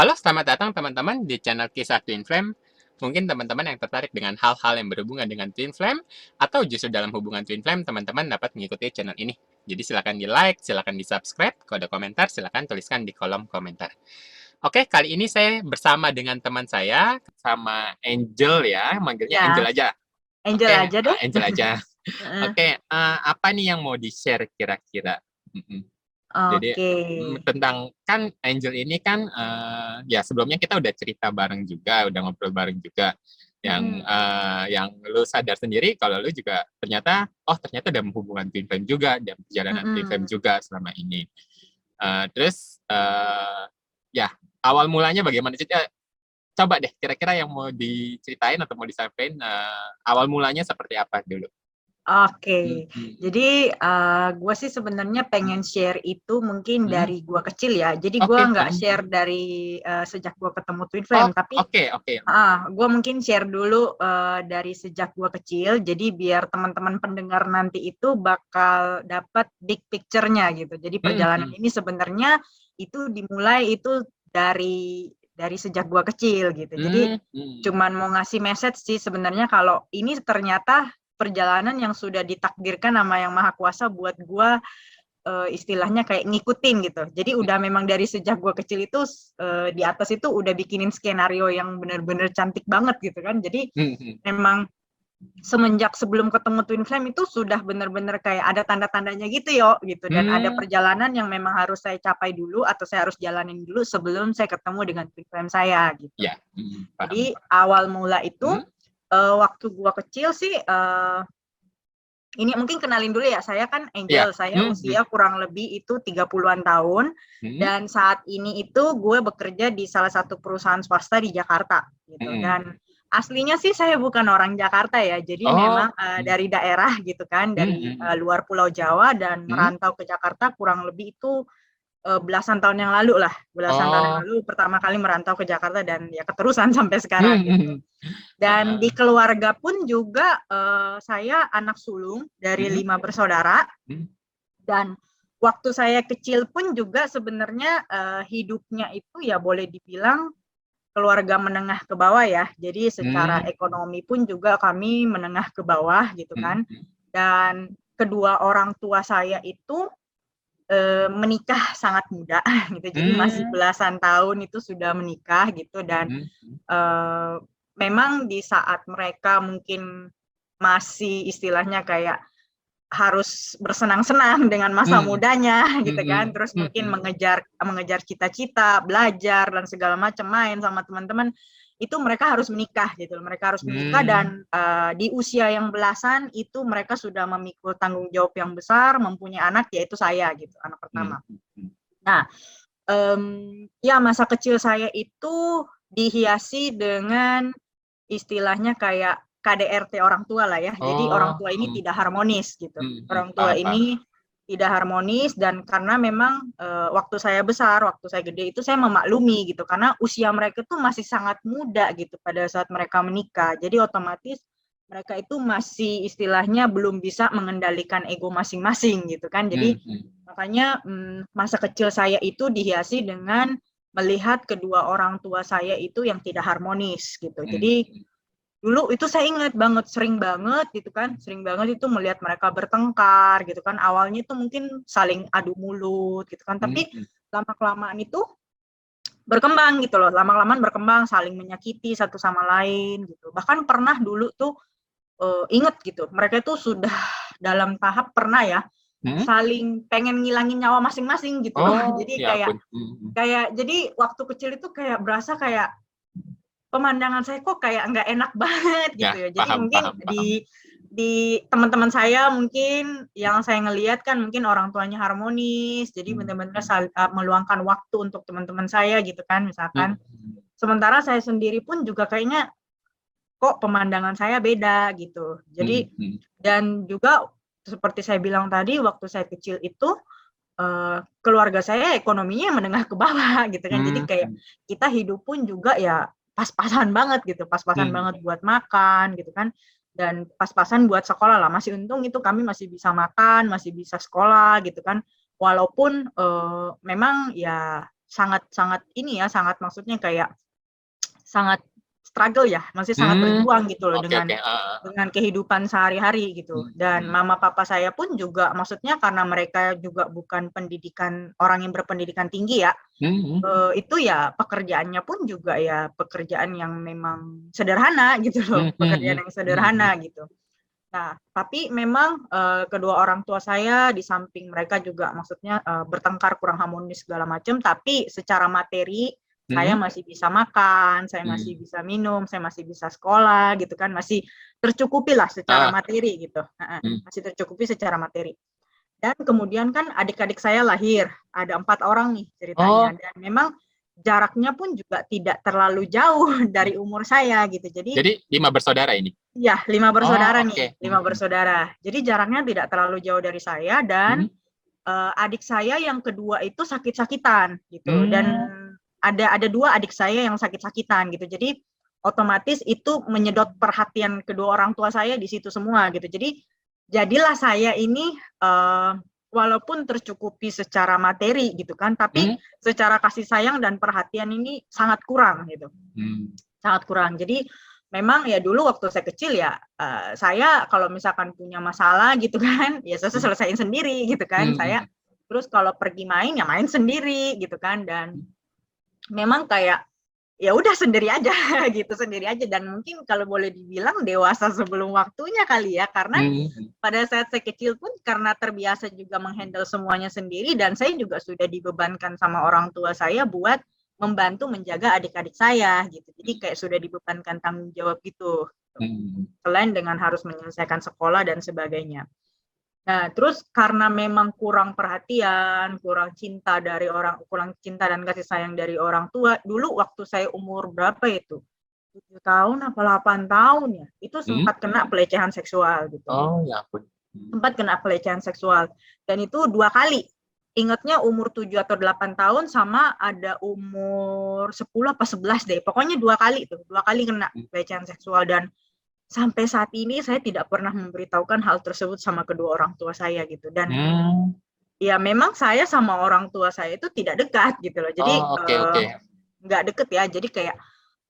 Halo, selamat datang teman-teman di channel Kisah Twin Flame. Mungkin teman-teman yang tertarik dengan hal-hal yang berhubungan dengan Twin Flame, atau justru dalam hubungan Twin Flame, teman-teman dapat mengikuti channel ini. Jadi silakan di like, silakan di subscribe, kalau ada komentar silakan tuliskan di kolom komentar. Oke, kali ini saya bersama dengan teman saya, sama Angel ya, manggilnya Angel Ya, aja. Angel Oke, aja deh. Angel aja. Heeh. Oke, apa nih yang mau di-share kira-kira? Mm-mm. Jadi Oke. tentang kan Angel ini kan ya sebelumnya kita udah cerita bareng juga, udah ngobrol bareng juga. Mm-mm. Yang lu sadar sendiri kalau lu juga ternyata ternyata ada hubungan twin flame juga, ada perjalanan twin flame Mm-mm. juga selama ini. Terus ya awal mulanya bagaimana sih? Coba deh kira-kira yang mau diceritain atau mau disampaikan awal mulanya seperti apa dulu? Oke. Hmm, hmm, Jadi gue sih sebenarnya pengen share itu mungkin hmm. dari gue kecil ya. Jadi gue Oke. nggak Hmm. share dari sejak gue ketemu Twin Oh, Flame, tapi oke, oke. gue mungkin share dulu dari sejak gue kecil. Jadi biar teman-teman pendengar nanti itu bakal dapat big picture-nya gitu. Jadi Hmm, perjalanan hmm, ini sebenarnya itu dimulai itu dari sejak gue kecil gitu. Jadi hmm, hmm. cuman mau ngasih message sih sebenarnya kalau ini ternyata perjalanan yang sudah ditakdirkan sama Yang Maha Kuasa buat gue istilahnya kayak ngikutin gitu. Jadi udah memang dari sejak gue kecil itu di atas itu udah bikinin skenario yang bener-bener cantik banget gitu kan. Jadi Hmm, hmm. memang semenjak sebelum ketemu Twin Flame itu sudah bener-bener kayak ada tanda-tandanya gitu yo gitu, dan ada Hmm, perjalanan yang memang harus saya capai dulu atau saya harus jalanin dulu sebelum saya ketemu dengan Twin Flame saya gitu. ya, paham, Jadi paham. awal mula itu Hmm, waktu gue kecil sih ini mungkin kenalin dulu ya, saya kan ya, Angel, saya usia hmm, kurang lebih itu 30-an tahun, hmm, dan saat ini itu gue bekerja di salah satu perusahaan swasta di Jakarta gitu. hmm. Dan aslinya sih saya bukan orang Jakarta ya, jadi Oh, memang dari daerah gitu kan, dari luar Pulau Jawa, dan hmm. merantau ke Jakarta kurang lebih itu belasan tahun yang lalu lah, belasan tahun yang Oh, lalu pertama kali merantau ke Jakarta dan ya keterusan sampai hmm, sekarang gitu. Dan di ah, keluarga pun juga saya anak sulung dari hmm, 5 bersaudara, hmm, dan waktu saya kecil pun juga sebenarnya hidupnya itu ya boleh dibilang keluarga menengah ke bawah ya. Jadi secara hmm, ekonomi pun juga kami menengah ke bawah gitu hmm, kan. hmm, Dan kedua orang tua saya itu menikah sangat muda gitu. Jadi masih hmm, belasan tahun itu sudah menikah gitu, dan hmm, eh, memang di saat mereka mungkin masih istilahnya kayak harus bersenang-senang dengan masa hmm, mudanya gitu kan, hmm, terus hmm, mungkin hmm, mengejar mengejar cita-cita, belajar dan segala macam, main sama teman-teman, itu mereka harus menikah gitu. Mereka harus menikah, hmm, dan di usia yang belasan itu mereka sudah memikul tanggung jawab yang besar, mempunyai anak, yaitu saya gitu, anak hmm, pertama. hmm, Nah, ya masa kecil saya itu dihiasi dengan istilahnya kayak KDRT orang tua lah ya. Jadi orang oh, tua ini tidak harmonis gitu. Orang tua paham, paham. ini tidak harmonis, dan karena memang waktu saya besar, waktu saya gede itu saya memaklumi gitu, karena usia mereka tuh masih sangat muda gitu pada saat mereka menikah. Jadi otomatis mereka itu masih istilahnya belum bisa mengendalikan ego masing-masing gitu kan. Hmm, Jadi hmm, makanya masa kecil saya itu dihiasi dengan melihat kedua orang tua saya itu yang tidak harmonis gitu. hmm, Jadi dulu itu saya ingat banget, sering banget gitu kan, sering banget itu melihat mereka bertengkar gitu kan. Awalnya itu mungkin saling adu mulut gitu kan, hmm, tapi hmm, lama-kelamaan itu berkembang gitu loh, lama-kelamaan berkembang, saling menyakiti satu sama lain gitu. Bahkan pernah dulu tuh inget gitu, mereka itu sudah dalam tahap pernah ya hmm. saling pengen ngilangin nyawa masing-masing gitu loh. Oh, Jadi ya kayak ampun. Hmm, kayak jadi waktu kecil itu kayak berasa kayak pemandangan saya kok kayak nggak enak banget gitu ya, ya. Jadi paham, mungkin paham, paham. di teman-teman saya mungkin yang saya ngelihat kan mungkin orang tuanya harmonis, jadi Hmm, benar-benar meluangkan waktu untuk teman-teman saya gitu kan misalkan. hmm, Sementara saya sendiri pun juga kayaknya kok pemandangan saya beda gitu. hmm, Jadi hmm, dan juga seperti saya bilang tadi, waktu saya kecil itu keluarga saya ekonominya menengah ke bawah gitu kan. Jadi hmm, kayak hmm, kita hidup pun juga ya pas-pasan banget gitu, pas-pasan hmm, banget buat makan gitu kan, dan pas-pasan buat sekolah lah. Masih untung itu kami masih bisa makan, masih bisa sekolah gitu kan. Walaupun memang ya sangat ini ya, sangat maksudnya kayak sangat struggle ya, maksudnya sangat Hmm, berjuang gitu loh oke oke. dengan kehidupan sehari-hari gitu. Dan mama papa saya pun juga maksudnya karena mereka juga bukan orang yang berpendidikan tinggi ya, Hmm, itu ya pekerjaannya pun juga ya pekerjaan yang memang sederhana gitu loh, hmm, hmm, pekerjaan hmm, yang hmm, hmm, sederhana gitu. Nah, tapi memang kedua orang tua saya di samping mereka juga maksudnya bertengkar kurang harmonis segala macam, tapi secara materi saya hmm, masih bisa makan, saya masih hmm. bisa minum, saya masih bisa sekolah gitu kan, masih tercukupi lah secara Ah, materi gitu, hmm. masih tercukupi secara materi. Dan kemudian kan adik-adik saya lahir, ada 4 orang nih Oh, ceritanya, dan memang jaraknya pun juga tidak terlalu jauh dari umur saya gitu. Jadi jadi 5 bersaudara ini. ya, 5 bersaudara Oh, nih, oke. lima Hmm, hmm, bersaudara. Jadi jaraknya tidak terlalu jauh dari saya dan hmm, adik saya yang kedua itu sakit-sakitan gitu. Dan hmm, ada 2 adik saya yang sakit-sakitan gitu. Jadi otomatis itu menyedot perhatian kedua orang tua saya di situ semua gitu. Jadi jadilah saya ini walaupun tercukupi secara materi gitu kan, tapi hmm, secara kasih sayang dan perhatian ini sangat kurang gitu, hmm, sangat kurang. Jadi memang ya dulu waktu saya kecil ya saya kalau misalkan punya masalah gitu kan ya saya hmm, selesaiin sendiri gitu kan saya, hmm, terus kalau pergi main ya main sendiri gitu kan, dan hmm, memang kayak ya udah sendiri aja gitu, sendiri aja. Dan mungkin kalau boleh dibilang dewasa sebelum waktunya kali ya, karena hmm, pada saat saya kecil pun karena terbiasa juga menghandle semuanya sendiri, dan saya juga sudah dibebankan sama orang tua saya buat membantu menjaga adik-adik saya gitu. Jadi kayak sudah dibebankan tanggung jawab gitu. hmm, Selain dengan harus menyelesaikan sekolah dan sebagainya. Nah, terus karena memang kurang perhatian, kurang cinta dan kasih sayang dari orang tua. Dulu waktu saya umur berapa itu? 7 tahun apa 8 tahun ya, itu hmm. sempat kena pelecehan seksual gitu. Oh, ya ampun. Hmm, Sempat kena pelecehan seksual. Dan itu 2 kali. Ingatnya umur 7 atau 8 tahun sama ada umur 10 apa 11 deh. Pokoknya 2 kali tuh, 2 kali kena hmm, pelecehan seksual. Dan sampai saat ini saya tidak pernah memberitahukan hal tersebut sama kedua orang tua saya gitu. Dan hmm. ya memang saya sama orang tua saya itu tidak dekat gitu loh. Jadi Oh, oke oke. nggak deket ya. Jadi kayak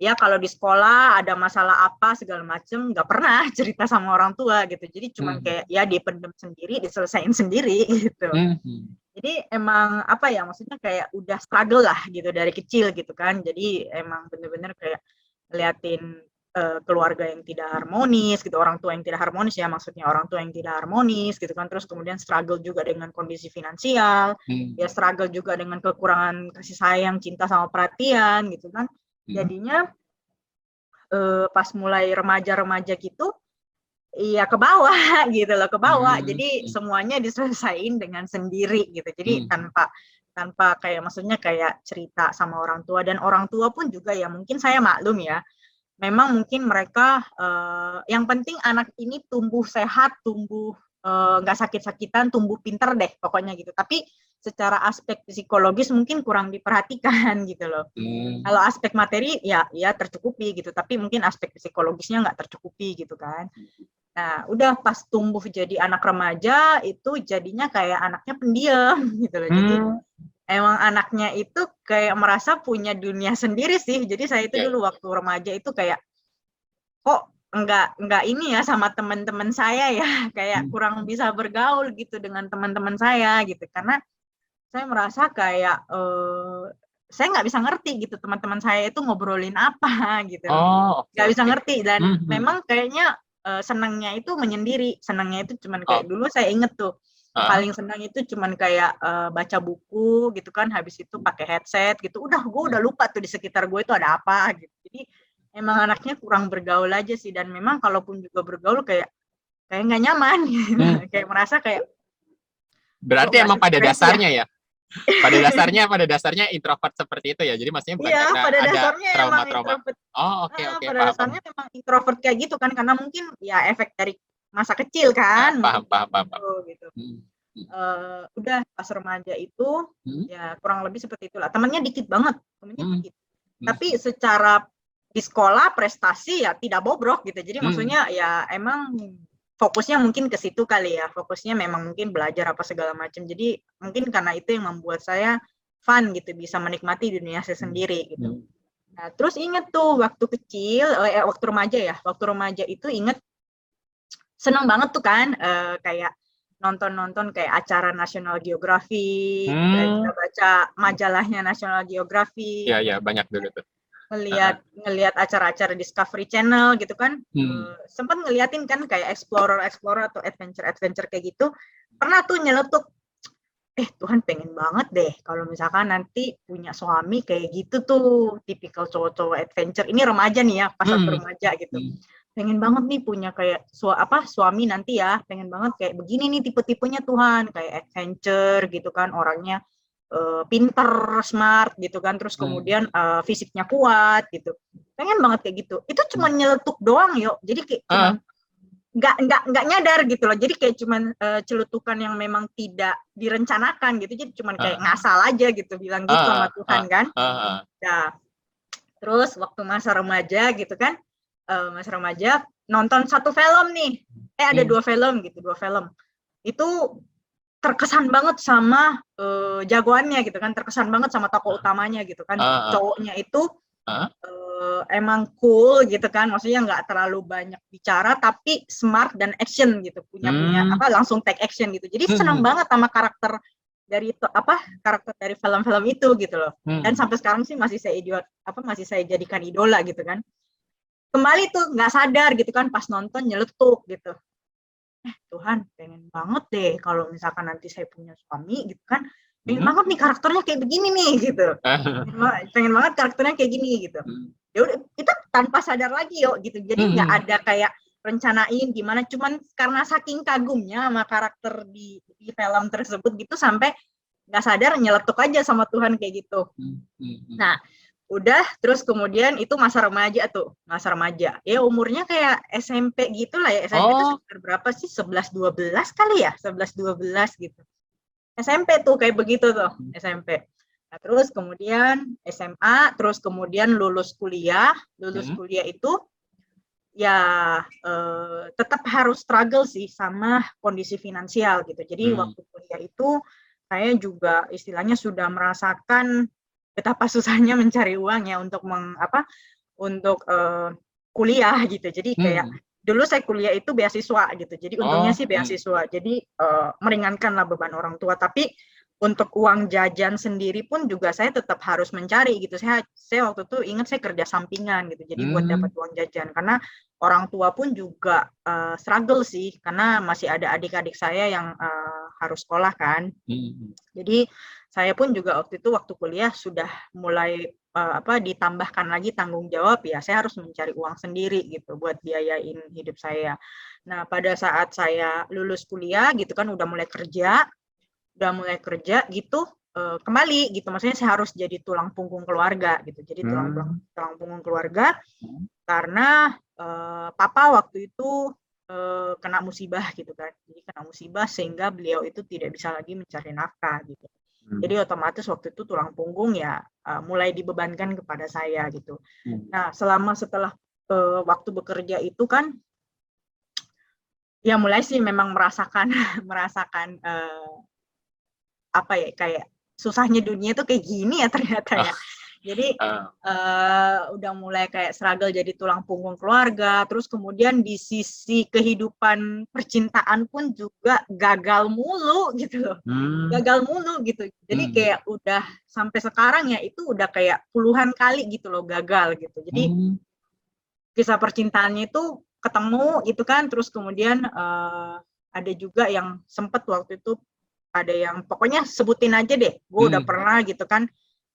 ya kalau di sekolah ada masalah apa segala macem nggak pernah cerita sama orang tua gitu. Jadi cuman Hmm, kayak ya dipendem sendiri, diselesain sendiri gitu. hmm, hmm, Jadi emang apa ya, maksudnya kayak udah struggle lah gitu dari kecil gitu kan. Jadi emang bener-bener kayak ngeliatin keluarga yang tidak harmonis gitu, orang tua yang tidak harmonis ya, maksudnya orang tua yang tidak harmonis gitu kan, terus kemudian struggle juga dengan kondisi finansial, ya hmm, struggle juga dengan kekurangan kasih sayang, cinta sama perhatian gitu kan. hmm, Jadinya pas mulai remaja-remaja gitu, iya ke bawah gitu loh, ke bawah. hmm, Jadi hmm, semuanya diselesain dengan sendiri gitu. Jadi hmm, tanpa tanpa kayak maksudnya kayak cerita sama orang tua, dan orang tua pun juga ya mungkin saya maklum ya. Memang mungkin mereka yang penting anak ini tumbuh sehat, tumbuh nggak sakit-sakitan, tumbuh pinter deh pokoknya gitu. Tapi secara aspek psikologis mungkin kurang diperhatikan gitu loh. hmm. Kalau aspek materi ya tercukupi gitu, tapi mungkin aspek psikologisnya nggak tercukupi gitu kan. Nah, udah pas tumbuh jadi anak remaja itu jadinya kayak anaknya pendiam gitu loh. Jadi Hmm, emang anaknya itu kayak merasa punya dunia sendiri sih. Jadi saya itu ya, dulu waktu remaja itu kayak kok enggak ini ya sama teman-teman saya ya, kayak hmm, kurang bisa bergaul gitu dengan teman-teman saya gitu. Karena saya merasa kayak saya nggak bisa ngerti gitu teman-teman saya itu ngobrolin apa gitu loh. oh, oke Nggak bisa oke. ngerti, dan Hmm, hmm. memang kayaknya senangnya itu menyendiri. Senangnya itu cuman Oh, kayak dulu saya inget tuh ah, paling senang itu cuman kayak baca buku gitu kan, habis itu pakai headset gitu. Gue udah lupa tuh di sekitar gue itu ada apa gitu. Jadi emang anaknya kurang bergaul aja sih, dan memang kalaupun juga bergaul kayak kayak nggak nyaman gitu. hmm. Kayak merasa kayak kok Berarti nggak emang pada sukses ya. dasarnya ya, pada dasarnya introvert seperti itu ya. Jadi maksudnya bukan Iya, karena pada ada dasarnya emang trauma-trauma. introvert. Oh, oke oke, Pada paham paham. dasarnya memang introvert kayak gitu kan, karena mungkin ya efek dari masa kecil Ah, kan, paham mungkin paham paham, paham. gitu gitu. Hmm, hmm, Udah pas remaja itu hmm, ya kurang lebih seperti itulah. Temennya dikit banget, temennya hmm, dikit. hmm, Tapi secara di sekolah prestasi ya tidak bobrok gitu. Jadi hmm, maksudnya ya emang fokusnya mungkin ke situ kali ya. Fokusnya memang mungkin belajar apa segala macam. Jadi mungkin karena itu yang membuat saya fun gitu, bisa menikmati dunia saya sendiri gitu. Nah, terus inget tuh waktu kecil, waktu remaja itu inget seneng banget tuh kan, kayak nonton kayak acara National Geographic, baca majalahnya National Geographic, Iya, banyak dulu tuh. ngelihat acara-acara Discovery Channel gitu kan. Sempet ngeliatin kan kayak explorer atau adventure kayak gitu. Pernah tuh nyeletuk, Tuhan pengen banget deh kalau misalkan nanti punya suami kayak gitu tuh, tipikal cowok-cowok adventure. Ini remaja nih ya, pas waktu remaja gitu. Pengen banget nih punya kayak suami nanti ya, pengen banget kayak begini nih tipe-tipenya Tuhan, kayak adventure gitu kan, orangnya pinter, smart gitu kan, terus kemudian fisiknya kuat gitu. Pengen banget kayak gitu. Itu cuma nyeletuk doang yuk. Jadi kayak cuman nggak nyadar gitu loh. Jadi kayak cuman celutukan yang memang tidak direncanakan gitu. Jadi cuman kayak ngasal aja gitu, bilang gitu sama Tuhan kan. Nah, terus waktu masa remaja gitu kan, masa remaja nonton satu film nih. Ada dua film. Itu terkesan banget sama jagoannya gitu kan, terkesan banget sama tokoh utamanya gitu kan. Cowoknya itu emang cool gitu kan, maksudnya nggak terlalu banyak bicara tapi smart dan action gitu, punya langsung take action gitu. Jadi senang banget sama karakter dari film-film itu gitu loh. Dan sampai sekarang sih masih saya jadikan idola gitu kan. Kembali tuh nggak sadar gitu kan, pas nonton nyeletuk gitu. Tuhan pengen banget deh kalau misalkan nanti saya punya suami gitu kan, pengen banget nih karakternya kayak begini nih gitu, pengen banget karakternya kayak gini gitu. Ya udah, kita tanpa sadar lagi yuk gitu, jadi nggak ada kayak rencanain gimana, cuman karena saking kagumnya sama karakter di film tersebut gitu, sampai nggak sadar nyeletuk aja sama Tuhan kayak gitu. Nah, udah, terus kemudian itu masa remaja. Ya umurnya kayak SMP gitu lah ya. SMP itu sekitar berapa sih? 11-12 kali ya? 11-12 gitu. SMP tuh kayak begitu tuh, SMP. Nah, terus kemudian SMA, terus kemudian lulus kuliah. Lulus kuliah itu ya tetap harus struggle sih sama kondisi finansial gitu. Jadi waktu kuliah itu saya juga istilahnya sudah merasakan betapa susahnya mencari uang ya untuk kuliah gitu. Jadi kayak dulu saya kuliah itu beasiswa gitu. Jadi untungnya sih beasiswa. Jadi meringankan lah beban orang tua. Tapi untuk uang jajan sendiri pun juga saya tetap harus mencari gitu. Saya waktu itu ingat saya kerja sampingan gitu. Jadi buat dapat uang jajan, karena orang tua pun juga struggle sih, karena masih ada adik-adik saya yang harus sekolah kan. Jadi saya pun juga waktu kuliah sudah mulai ditambahkan lagi tanggung jawab ya, saya harus mencari uang sendiri gitu buat biayain hidup saya. Nah, pada saat saya lulus kuliah gitu kan, udah mulai kerja gitu, kembali gitu, maksudnya saya harus jadi tulang punggung keluarga gitu. Jadi tulang punggung keluarga karena papa waktu itu kena musibah gitu kan. Jadi kena musibah sehingga beliau itu tidak bisa lagi mencari nafkah gitu. Jadi otomatis waktu itu tulang punggung ya mulai dibebankan kepada saya gitu. Nah, setelah waktu bekerja itu kan ya mulai sih memang merasakan kayak susahnya dunia tuh kayak gini ya ternyata ya. Jadi udah mulai kayak struggle jadi tulang punggung keluarga, terus kemudian di sisi kehidupan percintaan pun juga gagal mulu gitu loh. Gagal mulu gitu. Jadi kayak udah sampai sekarang ya itu udah kayak puluhan kali gitu loh gagal gitu. Jadi kisah percintaannya itu ketemu gitu kan, terus kemudian ada juga yang sempet waktu itu, ada yang pokoknya sebutin aja deh, gue udah pernah gitu kan,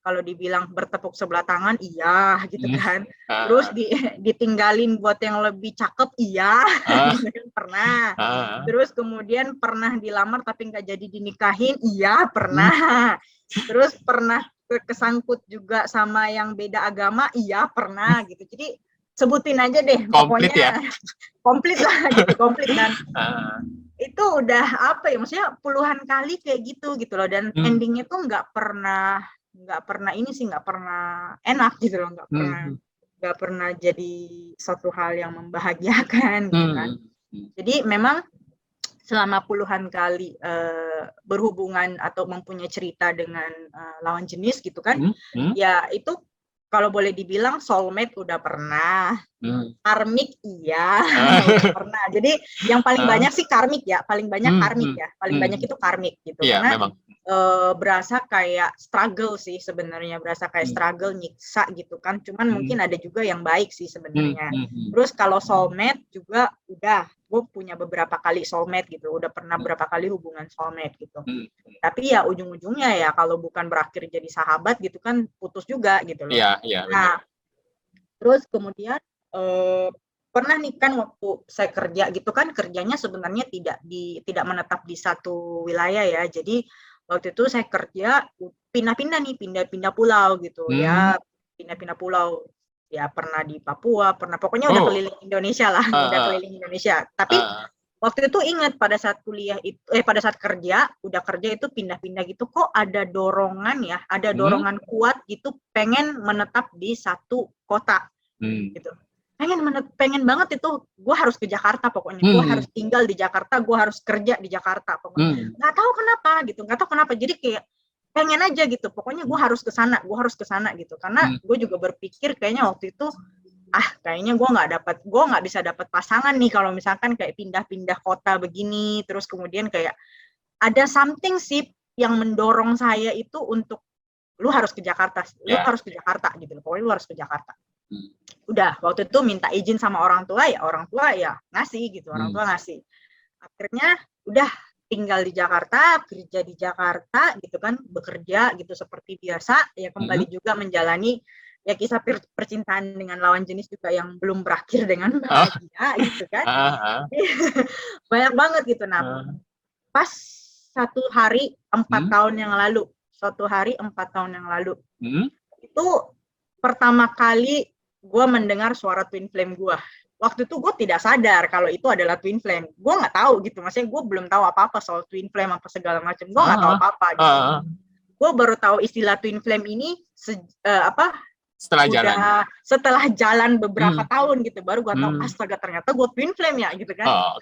kalau dibilang bertepuk sebelah tangan iya gitu kan, terus ditinggalin buat yang lebih cakep iya gitu kan, pernah, terus kemudian pernah dilamar tapi nggak jadi dinikahin iya pernah, terus pernah kesangkut juga sama yang beda agama iya pernah gitu. Jadi sebutin aja deh komplit pokoknya ya? komplit lah gitu, komplit. Dan itu udah maksudnya puluhan kali kayak gitu loh, dan endingnya tuh nggak pernah enak gitu loh, nggak pernah jadi satu hal yang membahagiakan gitu kan. Jadi memang selama puluhan kali berhubungan atau mempunyai cerita dengan lawan jenis gitu kan, ya itu kalau boleh dibilang soulmate udah pernah, karmik iya udah pernah. Jadi yang paling banyak sih karmik ya, paling banyak karmik ya, paling banyak itu karmik gitu. Iya, karena memang. berasa kayak struggle sih sebenarnya, berasa kayak struggle nyiksa gitu kan. Cuman mungkin ada juga yang baik sih sebenarnya. Terus kalau soulmate juga udah, gue punya beberapa kali soulmate gitu, udah pernah berapa kali hubungan soulmate gitu. Tapi ya ujung-ujungnya ya kalau bukan berakhir jadi sahabat gitu kan, putus juga gitu loh. Iya, iya, Nah, terus kemudian pernah nih kan waktu saya kerja gitu kan, kerjanya sebenarnya tidak menetap di satu wilayah ya. Jadi waktu itu saya kerja pindah-pindah nih, pindah-pindah pulau gitu ya, pindah-pindah pulau. Ya pernah di Papua, pokoknya udah keliling Indonesia lah, udah keliling Indonesia. Tapi waktu itu ingat pada saat kuliah itu, pada saat udah kerja itu pindah-pindah gitu, kok ada dorongan ya, ada dorongan kuat gitu, pengen menetap di satu kota gitu. Pengen banget itu, gue harus ke Jakarta pokoknya, gue harus tinggal di Jakarta, gue harus kerja di Jakarta pokoknya. Nggak tahu kenapa gitu, jadi kayak pengen aja gitu, pokoknya gue harus ke sana gitu. Karena gue juga berpikir kayaknya waktu itu kayaknya gue nggak bisa dapat pasangan nih kalau misalkan kayak pindah-pindah kota begini. Terus kemudian kayak ada something sih yang mendorong saya itu untuk lu harus ke Jakarta, harus ke Jakarta gitu, pokoknya lu harus ke Jakarta. Udah waktu itu minta izin sama orang tua ya ngasih gitu, orang tua ngasih. Akhirnya udah tinggal di Jakarta, kerja di Jakarta gitu kan, bekerja gitu seperti biasa ya, kembali juga menjalani ya kisah percintaan dengan lawan jenis juga yang belum berakhir dengan bahagia gitu kan. Banyak banget gitu. Nah, pas satu hari 4 tahun yang lalu, itu pertama kali gue mendengar suara twin flame gue. Waktu itu gue tidak sadar kalau itu adalah twin flame. Gue nggak tahu gitu, maksudnya gue belum tahu apa-apa soal twin flame apa segala macam. Gue nggak tahu apa-apa gitu. Gue baru tahu istilah twin flame ini setelah jalan beberapa tahun gitu, baru gue tahu astaga ternyata gue twin flame ya gitu kan.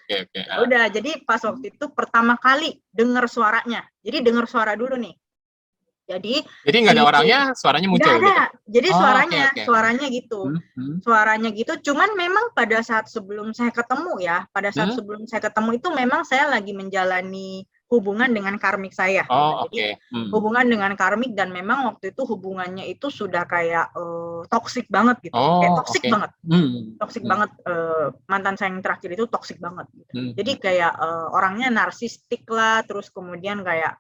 Udah, jadi pas waktu itu pertama kali dengar suaranya. Jadi dengar suara dulu nih. Jadi nggak ada orangnya, suaranya muncul gitu. Jadi suaranya gitu. Cuman memang pada saat sebelum saya ketemu itu memang saya lagi menjalani hubungan dengan karmik saya. Jadi hubungan dengan karmik, dan memang waktu itu hubungannya itu sudah kayak toksik banget gitu. Kayak toksik banget. Toksik banget. Mantan saya yang terakhir itu toksik banget gitu. Jadi kayak orangnya narsistik lah, terus kemudian kayak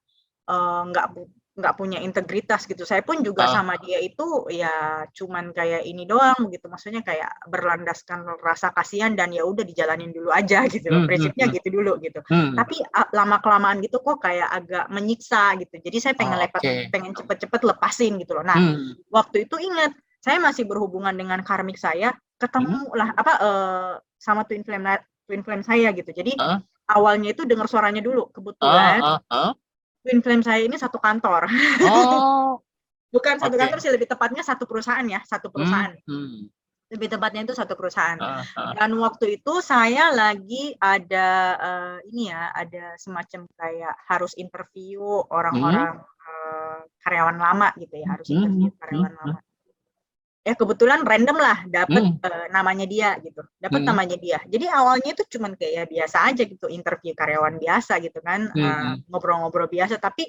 nggak punya integritas gitu. Saya pun juga sama dia itu ya cuman kayak ini doang gitu, maksudnya kayak berlandaskan rasa kasihan dan ya udah dijalanin dulu aja gitu, prinsipnya gitu dulu gitu. Tapi lama kelamaan gitu kok kayak agak menyiksa gitu, jadi saya pengen cepet-cepet lepasin gitu loh. Nah, waktu itu ingat saya masih berhubungan dengan karmik saya, ketemu lah sama twin flame saya gitu. Jadi awalnya itu dengar suaranya dulu, kebetulan twin flame saya ini satu kantor. Bukan satu kantor sih, lebih tepatnya satu perusahaan ya, lebih tepatnya itu satu perusahaan. Dan waktu itu saya lagi ada ada semacam kayak harus interview orang-orang karyawan lama gitu ya, harus interview karyawan lama. Ya kebetulan random lah dapet namanya dia gitu, namanya dia. Jadi awalnya itu cuman kayak biasa aja gitu, interview karyawan biasa gitu kan, ngobrol-ngobrol biasa. Tapi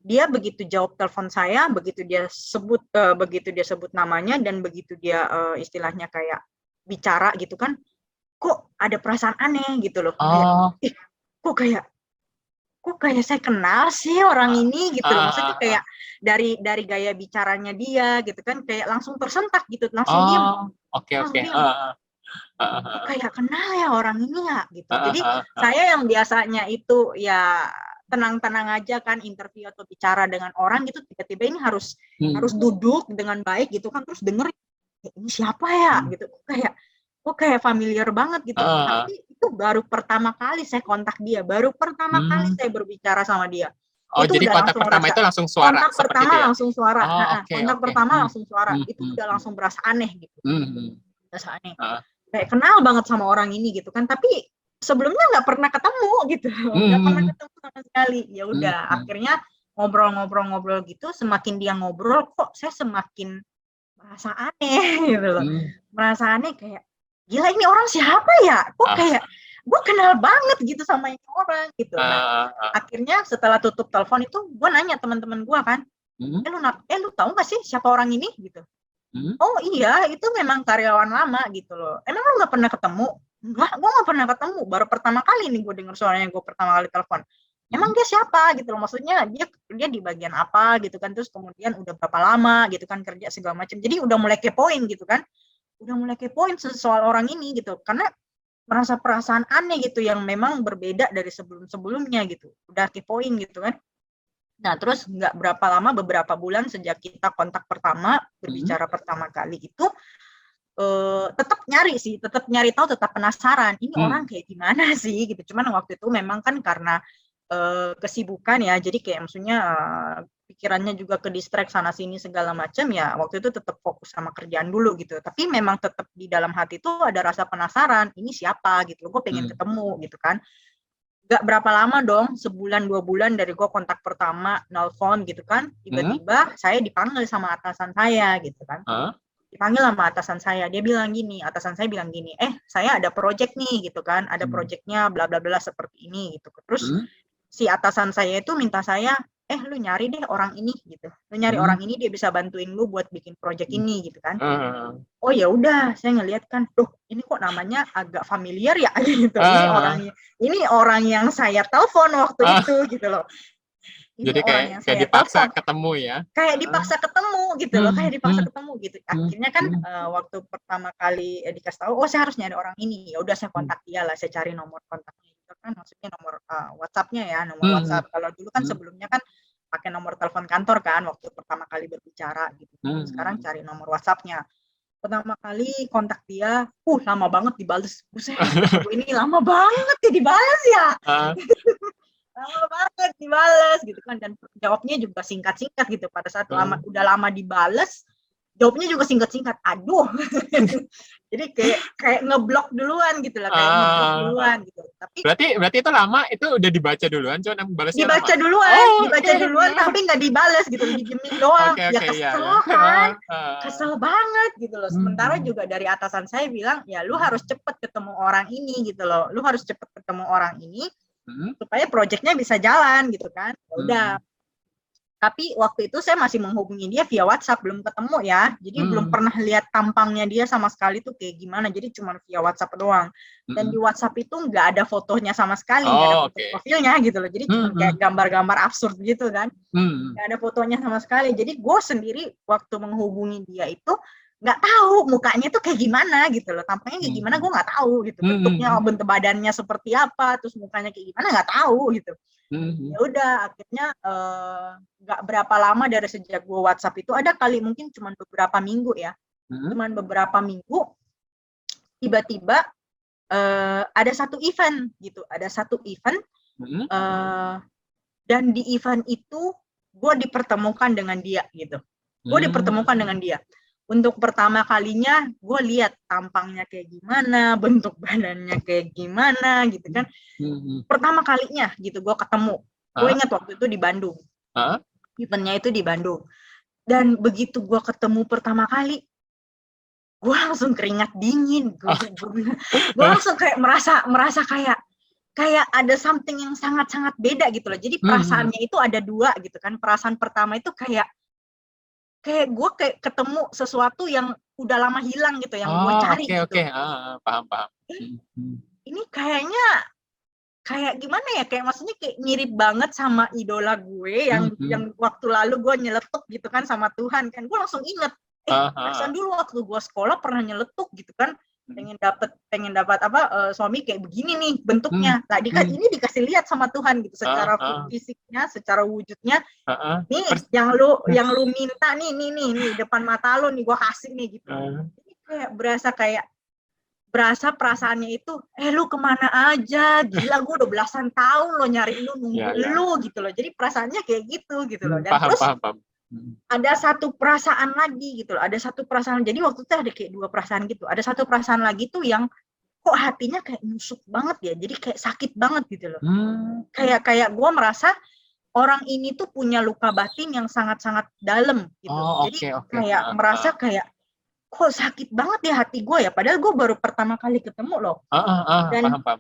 dia begitu jawab telepon saya, begitu dia sebut namanya, dan begitu dia istilahnya kayak bicara gitu kan, kok ada perasaan aneh gitu loh. Kok kayak saya kenal sih orang ini gitu loh. Maksudnya kayak dari gaya bicaranya dia gitu kan, kayak langsung tersentak gitu, langsung diem. Kayak kenal ya orang ini ya gitu. Jadi saya yang biasanya itu ya tenang-tenang aja kan, interview atau bicara dengan orang gitu, tiba-tiba ini harus duduk dengan baik gitu kan, terus denger ini siapa ya gitu, kok kayak familiar banget gitu. Tapi itu baru pertama kali saya kontak dia, baru pertama kali saya berbicara sama dia. Oh, itu jadi kontak pertama itu langsung suara. Kontak pertama langsung suara. Kontak pertama langsung suara. Itu udah langsung berasa aneh gitu. Berasa aneh. Kayak kenal banget sama orang ini gitu kan. Tapi sebelumnya nggak pernah ketemu gitu, nggak pernah ketemu sama sekali. Ya udah, akhirnya ngobrol-ngobrol gitu, semakin dia ngobrol, kok saya semakin merasa aneh gitu loh. Merasa aneh kayak, gila ini orang siapa ya? Kok kayak gue kenal banget gitu sama ini orang gitu. Nah, akhirnya setelah tutup telepon itu, gue nanya teman-teman gue kan, lu tahu nggak sih siapa orang ini gitu? Oh iya, itu memang karyawan lama gitu loh. Emang lu nggak pernah ketemu? Enggak, gue nggak pernah ketemu. Baru pertama kali nih gue dengar suaranya, gue pertama kali telepon. Emang dia siapa gitu loh? Maksudnya dia di bagian apa gitu kan? Terus kemudian udah berapa lama gitu kan kerja segala macam. Jadi udah mulai kepoin gitu kan? Udah mulai kepoin soal orang ini gitu. Karena merasa perasaan aneh gitu yang memang berbeda dari sebelum-sebelumnya gitu. Udah kepoin gitu kan? Nah, terus nggak berapa lama, beberapa bulan sejak kita kontak pertama, berbicara pertama kali itu, tetap nyari tahu, tetap penasaran, ini orang kayak gimana sih gitu. Cuman waktu itu memang kan karena kesibukan ya, jadi kayak maksudnya pikirannya juga ke distract sana sini segala macam ya. Waktu itu tetap fokus sama kerjaan dulu gitu. Tapi memang tetap di dalam hati itu ada rasa penasaran, ini siapa gitu. Gue pengen ketemu gitu kan. Gak berapa lama dong, sebulan 2 bulan dari gue kontak pertama, nelfon gitu kan, tiba-tiba saya dipanggil sama atasan saya gitu kan. Dipanggil sama atasan saya, atasan saya bilang gini, saya ada project nih gitu kan, ada projectnya bla bla bla seperti ini gitu. Terus si atasan saya itu minta saya, lu nyari deh orang ini gitu, lu nyari orang ini, dia bisa bantuin lu buat bikin project ini gitu kan. Oh ya udah, saya ngeliat kan, ini kok namanya agak familiar ya gitu. Ini orang yang saya telepon waktu itu gitu loh. Ini Jadi orang yang kayak saya dipaksa telepon. ketemu ya? Kayak dipaksa ketemu gitu loh, kayak dipaksa ketemu gitu. Akhirnya kan waktu pertama kali dikasih tahu, saya harus nyari orang ini. Ya udah saya kontak dia lah, saya cari nomor kontaknya gitu kan, maksudnya nomor WhatsApp-nya ya, nomor WhatsApp. Kalau dulu kan sebelumnya kan pakai nomor telepon kantor kan waktu pertama kali berbicara gitu. Sekarang cari nomor WhatsApp-nya. Pertama kali kontak dia, lama banget dibales. Buset, ini lama banget ya dibales ya. Lama banget dibales gitu kan, dan jawabnya juga singkat-singkat gitu. Pada saat udah lama dibales, jawabnya juga singkat-singkat. Aduh. Jadi kayak ngeblok duluan gitu lah, kayak ngeblok duluan gitu. Tapi berarti itu lama, itu udah dibaca duluan, cuma balasnya lama. Dibaca duluan tapi nggak dibales gitu, didiemin doang. Ya kesel kan, kesel banget gitu loh. Sementara juga dari atasan saya bilang, ya lu harus cepet ketemu orang ini gitu loh. Lu harus cepet ketemu orang ini supaya proyeknya bisa jalan gitu kan. Ya udah. Tapi waktu itu saya masih menghubungi dia via WhatsApp, belum ketemu ya. Jadi belum pernah lihat tampangnya dia sama sekali tuh kayak gimana. Jadi cuma via WhatsApp doang. Dan di WhatsApp itu nggak ada fotonya sama sekali, nggak ada foto profilnya gitu loh. Jadi cuma kayak gambar-gambar absurd gitu kan. Nggak ada fotonya sama sekali. Jadi gue sendiri waktu menghubungi dia itu nggak tahu mukanya tuh kayak gimana gitu loh. Tampangnya kayak gimana gue nggak tahu gitu. Bentuk badannya seperti apa, terus mukanya kayak gimana nggak tahu gitu. Ya udah, akhirnya nggak berapa lama dari sejak gue WhatsApp itu, ada kali mungkin cuma beberapa minggu ya, tiba-tiba ada satu event gitu, dan di event itu gue dipertemukan dengan dia gitu, Untuk pertama kalinya gue lihat tampangnya kayak gimana, bentuk badannya kayak gimana gitu kan. Pertama kalinya gitu gue ketemu. Gue ingat waktu itu di Bandung. Eventnya itu di Bandung. Dan begitu gue ketemu pertama kali, gue langsung keringat dingin. Gue langsung kayak merasa kayak ada something yang sangat-sangat beda gitu loh. Jadi perasaannya itu ada dua gitu kan. Perasaan pertama itu kayak gue kayak ketemu sesuatu yang udah lama hilang gitu, yang gue cari gitu. Paham. Ini kayaknya kayak gimana ya, kayak maksudnya kayak mirip banget sama idola gue yang waktu lalu gue nyeletuk gitu kan sama Tuhan kan. Gue langsung inget, perasaan dulu waktu gue sekolah pernah nyeletuk gitu kan, pengen dapat suami kayak begini nih bentuknya. Tadi kan ini dikasih lihat sama Tuhan gitu, secara fisiknya, secara wujudnya. Nih yang lu minta nih depan mata lu nih gue kasih nih gitu. Ini kayak berasa perasaannya itu, lu kemana aja, gila gue udah belasan tahun lo nyari lu, nunggu lu gitu loh. Jadi perasaannya kayak gitu loh. Dan terus ada satu perasaan lagi gitu loh, jadi waktu itu ada kayak dua perasaan gitu. Ada satu perasaan lagi tuh yang kok hatinya kayak nusuk banget ya, jadi kayak sakit banget gitu loh. Hmm. Kayak gue merasa orang ini tuh punya luka batin yang sangat-sangat dalam gitu. Oh, Jadi oke. kayak merasa kayak kok sakit banget ya hati gue ya, padahal gue baru pertama kali ketemu loh. Dan Paham.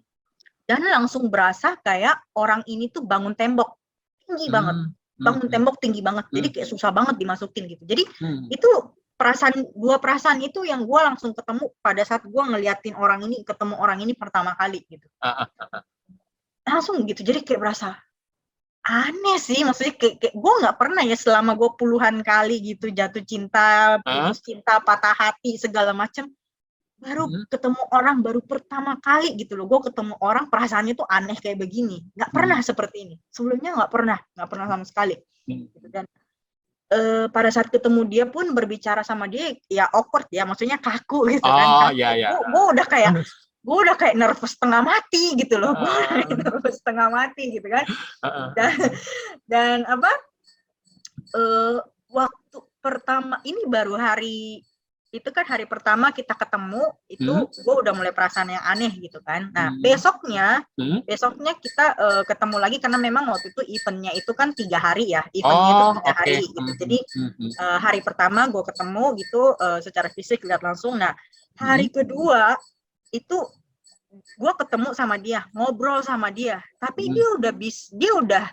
langsung berasa kayak orang ini tuh bangun tembok tinggi banget. Bangun tembok tinggi banget. Jadi kayak susah banget dimasukin gitu. Jadi itu dua perasaan itu yang gue langsung ketemu pada saat gue ngeliatin ketemu orang ini pertama kali gitu. Langsung gitu. Jadi kayak berasa aneh sih, maksudnya kayak gue nggak pernah ya selama gue puluhan kali gitu jatuh cinta, putus cinta, patah hati segala macam, baru ketemu orang baru pertama kali gitu loh, gue ketemu orang perasaannya tuh aneh kayak begini, nggak pernah seperti ini sebelumnya, nggak pernah sama sekali gitu. Dan pada saat ketemu dia pun berbicara sama dia ya awkward ya, maksudnya kaku gitu kan, gue udah kayak nervous setengah mati gitu loh, nervous setengah mati gitu kan. Dan apa waktu pertama ini baru hari itu kan hari pertama kita ketemu itu gue udah mulai perasaan yang aneh gitu kan. Nah besoknya kita ketemu lagi karena memang waktu itu eventnya itu kan 3 hari ya, eventnya itu 3 hari gitu. Jadi hari pertama gue ketemu gitu secara fisik lihat langsung. Nah hari kedua itu gue ketemu sama dia, ngobrol sama dia, tapi dia udah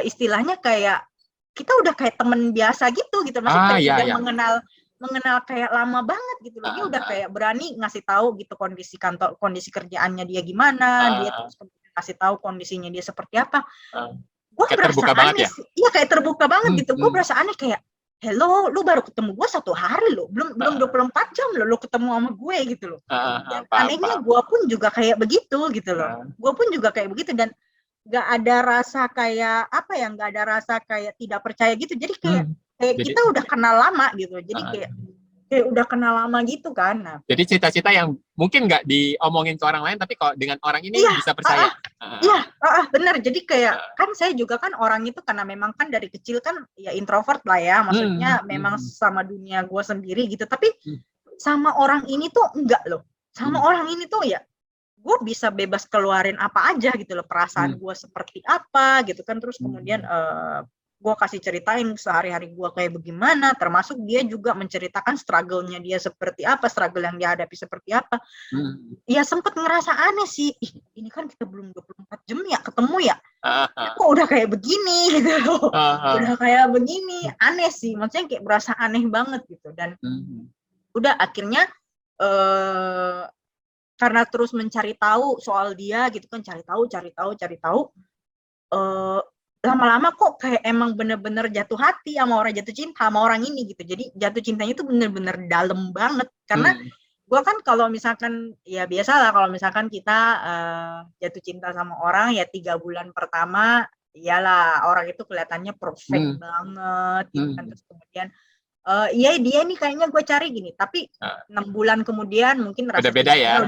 istilahnya kayak kita udah kayak temen biasa gitu maksudnya kayak udah mengenal kayak lama banget gitu loh. Dia udah kayak berani ngasih tahu gitu kondisi kerjaannya dia gimana, dia terus ngasih tahu kondisinya dia seperti apa. Gue berasa aneh ya? Iya kayak terbuka banget gitu. Gue berasa aneh kayak, hello, lu baru ketemu gue 1 hari loh, belum 24 jam loh lu ketemu sama gue gitu loh. Dan anehnya gue pun juga kayak begitu gitu loh. Gue pun juga kayak begitu dan nggak ada rasa kayak apa ya, nggak ada rasa kayak tidak percaya gitu. Jadi kayak kita udah kenal lama gitu. Jadi kayak udah kenal lama gitu kan. Nah, jadi cita-cita yang mungkin nggak diomongin ke orang lain, tapi kalau dengan orang ini bisa percaya. Iya, benar. Jadi kayak kan saya juga kan orang itu karena memang kan dari kecil kan ya introvert lah ya. Maksudnya memang sama dunia gue sendiri gitu. Tapi sama orang ini tuh enggak loh. Sama orang ini tuh ya gue bisa bebas keluarin apa aja gitu loh, perasaan gue seperti apa gitu kan. Terus kemudian gue kasih ceritain sehari-hari gue kayak bagaimana, termasuk dia juga menceritakan struggle-nya dia seperti apa, struggle yang dia hadapi seperti apa. Ya sempet ngerasa aneh sih, ini kan kita belum 24 jam ya ketemu ya, kok udah kayak begini gitu loh, udah kayak begini, aneh sih, maksudnya kayak berasa aneh banget gitu. Dan udah akhirnya karena terus mencari tahu soal dia gitu kan, cari tahu, lama-lama kok kayak emang bener-bener jatuh hati sama orang, jatuh cinta sama orang ini gitu. Jadi jatuh cintanya itu bener-bener dalam banget, karena gue kan kalau misalkan ya biasa lah kalau misalkan kita jatuh cinta sama orang ya 3 bulan pertama iyalah orang itu kelihatannya perfect banget gitu kan. Terus kemudian iya dia nih kayaknya gue cari gini, tapi 6 bulan kemudian mungkin rasa cintanya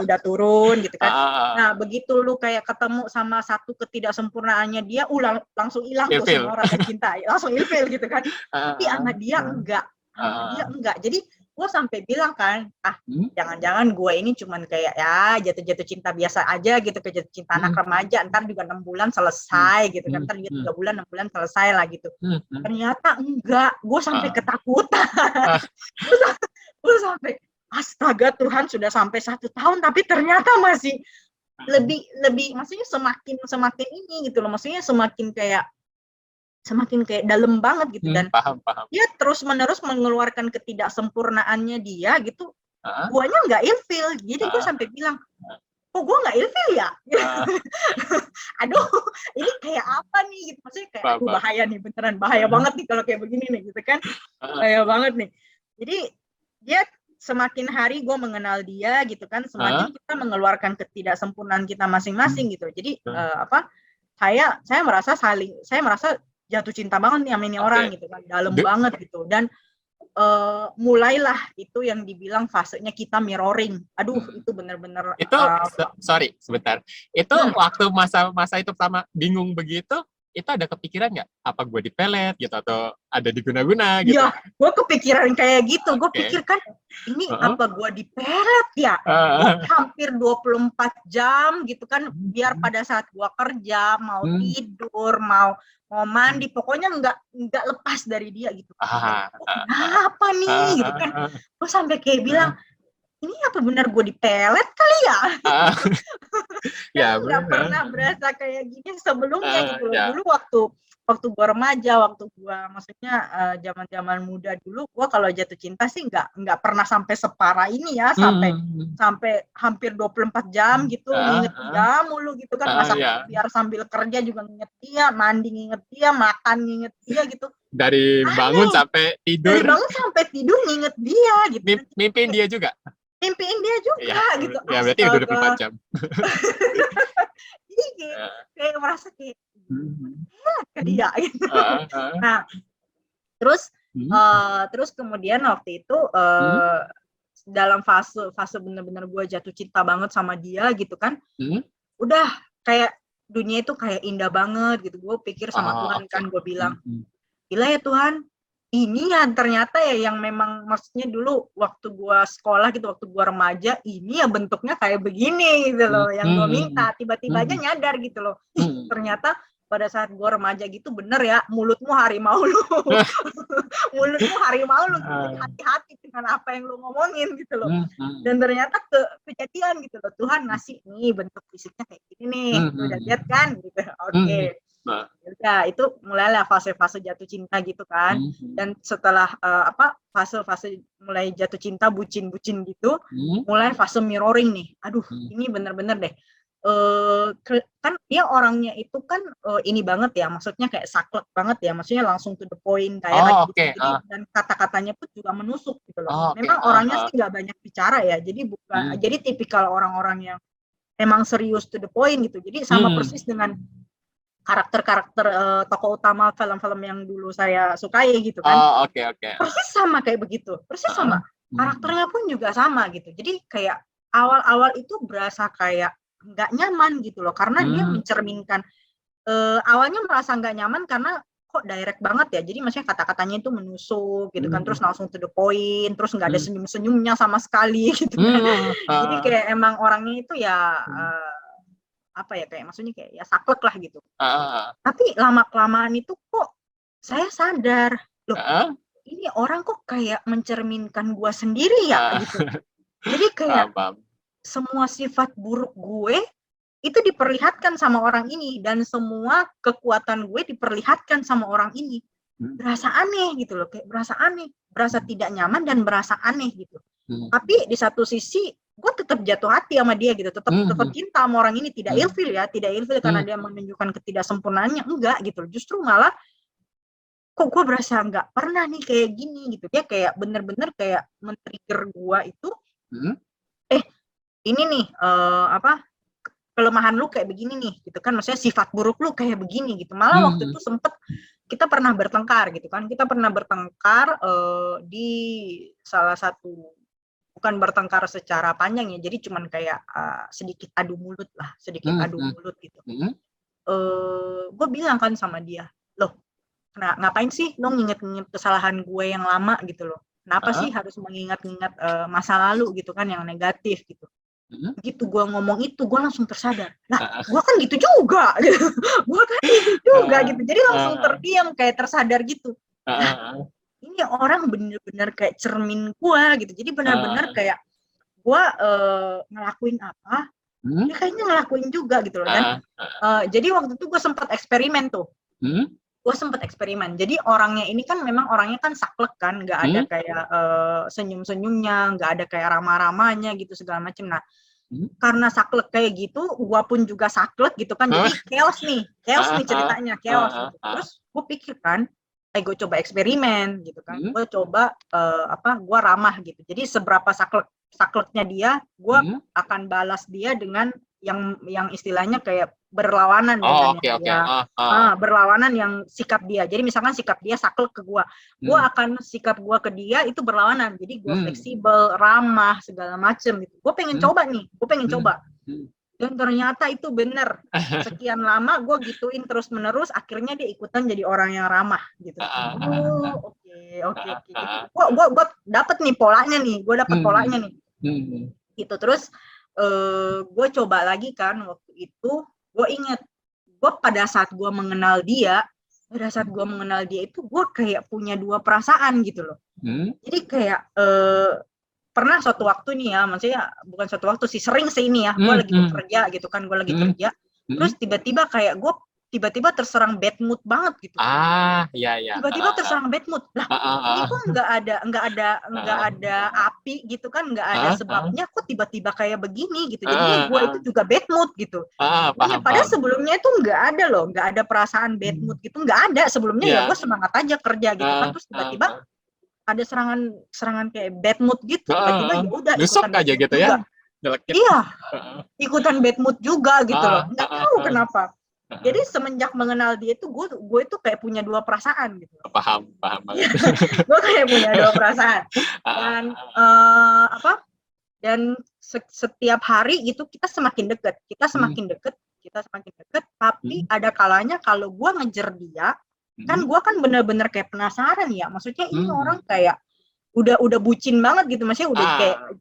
udah turun gitu kan. Nah begitu lu kayak ketemu sama satu ketidaksempurnaannya dia, langsung hilang tuh semua rasa cinta, langsung ilfil gitu kan. Tapi sama dia enggak. Jadi gue sampai bilang kan, jangan-jangan gue ini cuman kayak ya jatuh cinta biasa aja gitu, kayak jatuh cinta anak remaja, ntar juga 6 bulan selesai gitu kan, ntar juga 3 bulan 6 bulan selesai lah gitu. Ternyata enggak, gue sampai ketakutan. Gue sampai astaga Tuhan, sudah sampai 1 tahun tapi ternyata masih lebih maksudnya semakin ini gitu loh, maksudnya semakin kayak dalam banget gitu. Dan paham. dia terus menerus mengeluarkan ketidaksempurnaannya dia gitu, guanya nggak ilfil. Jadi gue sampai bilang, kok gue nggak ilfil ya? Aduh, ini kayak apa nih gitu, maksudnya kayak aduh bahaya nih, beneran bahaya banget nih kalau kayak begini nih gitu kan, bahaya banget nih. Jadi dia semakin hari gue mengenal dia gitu kan, semakin kita mengeluarkan ketidaksempurnaan kita masing-masing gitu. Jadi saya merasa jatuh cinta banget nih sama ini orang gitu kan, dalam banget gitu. Dan mulailah itu yang dibilang fasenya kita mirroring. Aduh, itu bener-bener itu sorry sebentar. Itu waktu masa itu pertama bingung begitu, itu ada kepikiran nggak? Apa gue dipelet gitu atau ada diguna-guna gitu? Iya, gue kepikiran kayak gitu. Gue Oke. pikir kan, ini Heeh. apa gue dipelet ya? Gue hampir 24 jam gitu kan, biar pada saat gue kerja, mau tidur, mau mandi, pokoknya nggak lepas dari dia gitu. Kenapa nih gitu kan? Gue sampai kayak bilang, ini apa benar gue dipelet kali ya? Ya, Nggak bener. pernah berasa kayak gini sebelumnya gitu loh. Ya. Dulu waktu gue remaja, waktu gue maksudnya zaman-zaman muda dulu, gue kalau jatuh cinta sih nggak pernah sampai separah ini ya, sampai hampir 24 jam gitu, nginget dia mulu gitu kan, masa biar sambil kerja juga nginget dia, mandi nginget dia, makan nginget dia gitu. Dari bangun sampai tidur. Dari bangun sampai tidur nginget dia gitu. Mimpiin dia juga? Mimpiin dia juga gitu. Ya berarti udah 24 jam. Jadi kayak merasa kayak ke dia gitu. Nah, terus kemudian waktu itu dalam fase bener-bener gue jatuh cinta banget sama dia gitu kan. Udah kayak dunia itu kayak indah banget gitu. Gue pikir sama Tuhan kan, gue bilang, gila ya Tuhan, ini ya ternyata ya yang memang maksudnya dulu waktu gue sekolah gitu, waktu gue remaja, ini ya bentuknya kayak begini gitu loh, yang gue minta. Tiba-tiba aja nyadar gitu loh, ternyata pada saat gue remaja gitu bener ya, mulutmu harimau lu. Mulutmu harimau lu, gitu. Hati-hati dengan apa yang lu ngomongin gitu loh. Dan ternyata kejadian gitu loh, Tuhan ngasih nih bentuk fisiknya kayak gini nih, udah lihat kan gitu. Oke. Ya itu mulailah fase-fase jatuh cinta gitu kan. Dan setelah fase-fase mulai jatuh cinta, bucin-bucin gitu, mulai fase mirroring nih. Aduh, ini bener-bener deh. Kan dia orangnya itu kan ini banget ya, maksudnya kayak saklek banget ya, maksudnya langsung to the point kayak gitu. Jadi dan kata-katanya pun juga menusuk gitu loh. Memang orangnya sih nggak banyak bicara ya, jadi bukan, jadi tipikal orang-orang yang emang serius to the point gitu. Jadi sama persis dengan karakter-karakter tokoh utama film-film yang dulu saya sukai gitu kan. Persis sama kayak begitu, persis sama. Karakternya pun juga sama gitu. Jadi kayak awal-awal itu berasa kayak nggak nyaman gitu loh, karena dia mencerminkan awalnya merasa nggak nyaman karena kok direct banget ya, jadi maksudnya kata-katanya itu menusuk gitu kan, terus langsung to the point, terus nggak ada senyum-senyumnya sama sekali gitu kan. Jadi kayak emang orangnya itu ya apa ya, kayak maksudnya kayak ya saklek lah gitu. Tapi lama-kelamaan itu kok saya sadar loh, ini orang kok kayak mencerminkan gua sendiri ya gitu. Jadi kayak semua sifat buruk gue itu diperlihatkan sama orang ini, dan semua kekuatan gue diperlihatkan sama orang ini. Berasa aneh gitu loh, kayak berasa aneh, berasa tidak nyaman dan berasa aneh gitu. Tapi di satu sisi gue tetap jatuh hati sama dia gitu, tetap cinta sama orang ini, tidak ilfil ya, tidak ilfil karena dia menunjukkan ketidaksempurnaannya, enggak gitu. Justru malah kok gue berasa nggak pernah nih kayak gini gitu. Dia kayak bener-bener kayak men-trigger gue itu, ini nih kelemahan lu kayak begini nih gitu kan, maksudnya sifat buruk lu kayak begini gitu. Malah waktu itu sempet kita pernah bertengkar gitu kan, kita pernah bertengkar di salah satu, bukan bertengkar secara panjang ya, jadi cuman kayak sedikit adu mulut lah, sedikit adu mulut gitu. Gue bilang kan sama dia, loh ngapain sih lo nginget-nginget kesalahan gue yang lama gitu loh, kenapa sih harus mengingat-ingat masa lalu gitu kan yang negatif gitu. Begitu gue ngomong itu, gue langsung tersadar, nah gue kan gitu juga gitu. Gue kan gitu juga gitu, jadi langsung terdiam kayak tersadar gitu. Nah, ini orang bener-bener kayak cermin gue gitu, jadi bener-bener kayak gue ngelakuin apa, dia kayaknya ngelakuin juga gitu loh. Dan jadi waktu itu gue sempat eksperimen tuh. Gue sempet eksperimen. Jadi orangnya ini kan memang orangnya kan saklek kan, nggak ada kayak senyum-senyumnya, nggak ada kayak ramah-ramahnya gitu segala macem. Nah, karena saklek kayak gitu, gue pun juga saklek gitu kan. Jadi chaos nih ceritanya, chaos. Gitu. Terus gue pikir kan, gue coba eksperimen gitu kan. Gue coba gue ramah gitu. Jadi seberapa sakleknya dia, gue akan balas dia dengan yang istilahnya kayak berlawanan dengan berlawanan yang sikap dia. Jadi misalkan sikap dia saklek ke gue akan sikap gue ke dia itu berlawanan. Jadi gue fleksibel, ramah segala macem gitu. Gue pengen coba nih, coba. Dan ternyata itu bener. Sekian lama gue gituin terus-menerus, akhirnya dia ikutan jadi orang yang ramah gitu. Oh, oke gitu. Gue dapet nih polanya nih, gue dapet polanya nih. Gitu terus gue coba lagi kan waktu itu, gue inget gue pada saat gue mengenal dia itu gue kayak punya dua perasaan gitu loh. Jadi kayak pernah suatu waktu nih ya, maksudnya bukan suatu waktu sih, sering sih ini ya, gue lagi bekerja gitu kan, gue lagi kerja, terus tiba-tiba kayak gue tiba-tiba terserang bad mood banget gitu. Iya. Tiba-tiba terserang bad mood. Lah, ini kok nggak ada api gitu kan, nggak ada sebabnya, kok tiba-tiba kayak begini gitu. Jadinya gue itu juga bad mood gitu. Padahal sebelumnya itu nggak ada loh, nggak ada perasaan bad mood gitu, nggak ada sebelumnya. Ya gue semangat aja kerja gitu kan, terus tiba-tiba ada serangan kayak bad mood gitu, tiba-tiba ya udah ikutan aja gitu juga. Iya, ikutan bad mood juga gitu loh, nggak tahu kenapa. Jadi semenjak mengenal dia itu gue itu kayak punya dua perasaan gitu. Paham banget. Gue kayak punya dua perasaan. Dan dan setiap hari gitu kita semakin deket, tapi ada kalanya kalau gue ngejar dia, kan gue kan bener-bener kayak penasaran ya, maksudnya ini orang kayak udah bucin banget gitu, maksudnya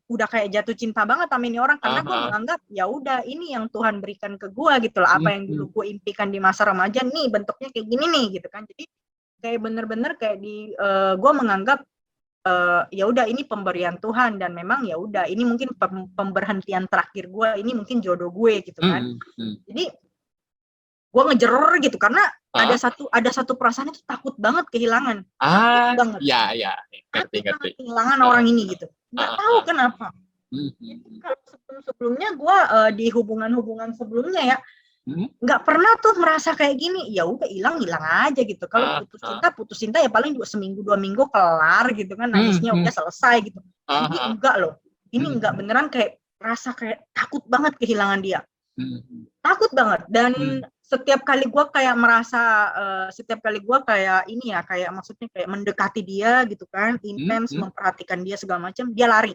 udah kayak jatuh cinta banget sama ini orang, karena gue menganggap ya udah ini yang Tuhan berikan ke gue gitu loh, apa yang dulu gue impikan di masa remaja nih bentuknya kayak gini nih gitu kan. Jadi kayak bener-bener kayak gue menganggap ya udah ini pemberian Tuhan, dan memang ya udah ini mungkin pemberhentian terakhir gue, ini mungkin jodoh gue gitu kan. Jadi gue ngejer gitu karena ada satu perasaan itu takut banget kehilangan. Takut banget. Iya. Ngerti. Kehilangan orang ini gitu. Nggak tahu kenapa. Kalau sebelumnya gue di hubungan sebelumnya ya, nggak pernah tuh merasa kayak gini. Ya udah hilang aja gitu. Kalau putus cinta ya paling seminggu 2 minggu kelar gitu kan, nangisnya udah selesai gitu. Ini enggak loh. Ini enggak, beneran kayak rasa kayak takut banget kehilangan dia. Takut banget. Dan setiap kali gue kayak merasa ini ya, kayak maksudnya kayak mendekati dia gitu kan, intens memperhatikan dia segala macam, dia lari.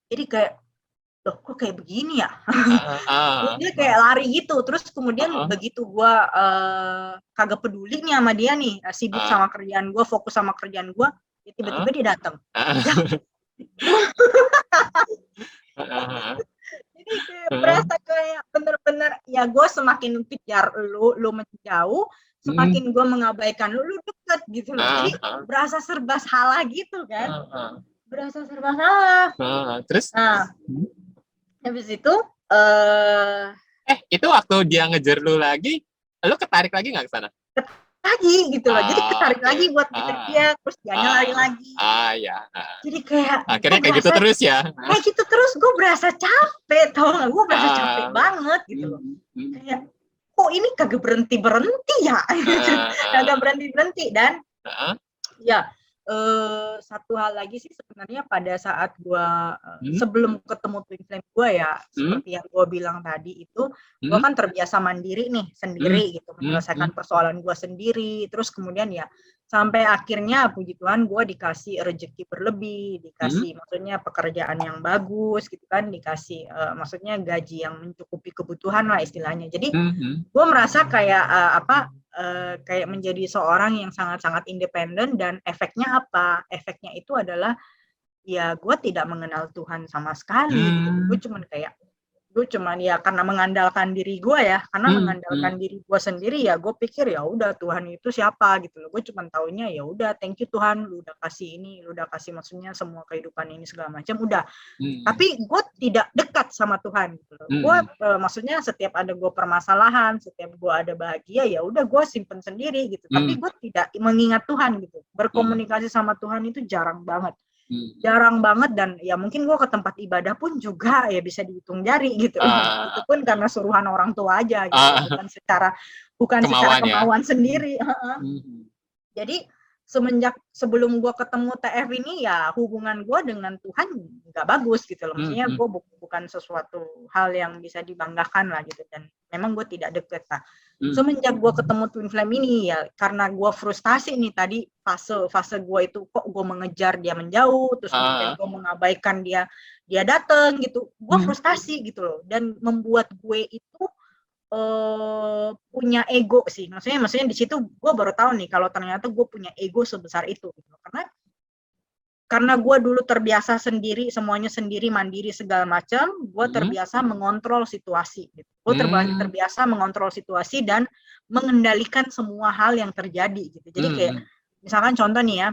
Jadi kayak, loh kok kayak begini ya? Dia kayak lari gitu. Terus kemudian begitu gue kagak peduli nih sama dia nih, sibuk sama kerjaan gue, fokus sama kerjaan gue, ya tiba-tiba dia datang. Jadi kayak berasa kayak bener-bener ya, gue semakin kejar lu menjauh, semakin gue mengabaikan lu deket gitu loh. Jadi berasa serba salah gitu kan. Berasa serba salah. Terus? Habis itu itu waktu dia ngejar lu lagi, lu ketarik lagi nggak ke sana? Lagi gitu loh, jadi ketarik lagi buat deket dia, terus dianya lari lagi. Ya. Jadi kayak akhirnya kayak gitu terus ya? Kayak gitu terus, gue berasa capek, tau gak? Gue berasa capek banget gitu loh. Kayak, kok ini kagak berhenti ya? Kagak berhenti. Dan ya satu hal lagi sih sebenarnya, pada saat gue sebelum ketemu twin flame gue ya, seperti yang gue bilang tadi itu, gue kan terbiasa mandiri nih, sendiri gitu, menyelesaikan persoalan gue sendiri. Terus kemudian ya sampai akhirnya puji Tuhan gue dikasih rezeki berlebih, dikasih maksudnya pekerjaan yang bagus gitu kan, dikasih maksudnya gaji yang mencukupi kebutuhan lah istilahnya. Jadi gue merasa kayak kayak menjadi seorang yang sangat-sangat independen. Dan efeknya apa? Efeknya itu adalah ya gue tidak mengenal Tuhan sama sekali gitu. Gue cuman ya karena mengandalkan diri gue ya, karena mengandalkan diri gue sendiri ya, gue pikir ya udah Tuhan itu siapa gitu loh. Gue cuman taunya ya udah, thank you Tuhan, lu udah kasih ini, lu udah kasih maksudnya semua kehidupan ini segala macam udah. Tapi gue tidak dekat sama Tuhan gitu loh. Gue maksudnya setiap ada gue permasalahan, setiap gue ada bahagia ya udah gue simpen sendiri gitu. Tapi gue tidak mengingat Tuhan gitu. Berkomunikasi sama Tuhan itu jarang banget. Dan ya mungkin gue ke tempat ibadah pun juga ya bisa dihitung jari gitu. Itu pun karena suruhan orang tua aja gitu, bukan secara kemauan sendiri. Jadi semenjak sebelum gue ketemu TF ini ya hubungan gue dengan Tuhan nggak bagus gitu loh. Maksudnya gue bukan sesuatu hal yang bisa dibanggakan lah gitu, dan memang gue tidak deket. Nah, semenjak gue ketemu Twin Flame ini ya karena gue frustasi nih tadi fase gue itu kok gue mengejar dia menjauh, terus kemudian gue mengabaikan dia datang gitu, gue frustasi gitu loh, dan membuat gue itu punya ego sih, maksudnya di situ gue baru tahu nih kalau ternyata gue punya ego sebesar itu gitu. Karena gue dulu terbiasa sendiri, semuanya sendiri, mandiri segala macam, gue terbiasa mengontrol situasi gitu. Gue terbiasa mengontrol situasi dan mengendalikan semua hal yang terjadi gitu. Jadi kayak misalkan contoh nih ya,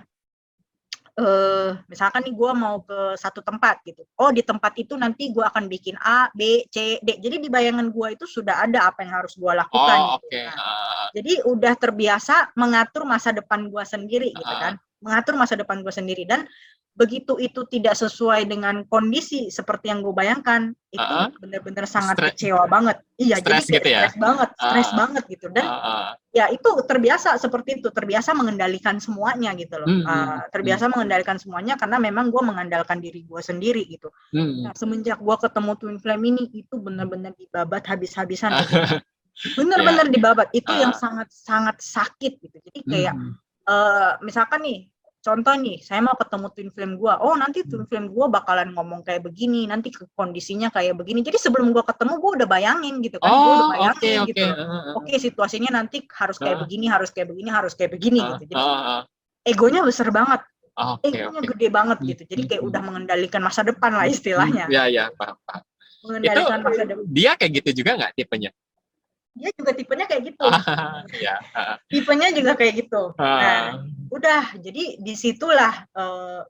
misalkan nih gue mau ke satu tempat gitu. Oh, di tempat itu nanti gue akan bikin A, B, C, D. Jadi di bayangan gue itu sudah ada apa yang harus gue lakukan. Gitu. Nah, jadi udah terbiasa mengatur masa depan gue sendiri gitu kan. Mengatur masa depan gue sendiri, dan begitu itu tidak sesuai dengan kondisi seperti yang gue bayangkan, itu benar-benar sangat kecewa banget. Iya, jadi kayak gitu ya? stres banget gitu. Dan ya itu terbiasa seperti itu, terbiasa mengendalikan semuanya gitu loh. Terbiasa mengendalikan semuanya karena memang gue mengandalkan diri gue sendiri gitu. Nah, semenjak gue ketemu Twin Flame ini, itu benar-benar dibabat habis-habisan. Benar-benar dibabat. Itu yang sangat-sangat sakit gitu. Jadi kayak misalkan nih, contoh nih, saya mau ketemu Twin Flame gue. Oh, nanti Twin Flame gue bakalan ngomong kayak begini, nanti kondisinya kayak begini. Jadi sebelum gue ketemu, gue udah bayangin gitu kan. Gue udah bayangin gitu. Oke, situasinya nanti harus kayak begini, harus kayak begini, harus kayak begini gitu. Jadi egonya besar banget. Egonya gede banget gitu. Jadi kayak udah mengendalikan masa depan lah istilahnya. Iya, paham. Mengendalikan masa depan. Dia kayak gitu juga nggak tipenya? Dia juga tipenya kayak gitu. Tipenya juga kayak gitu. Nah, udah, jadi disitulah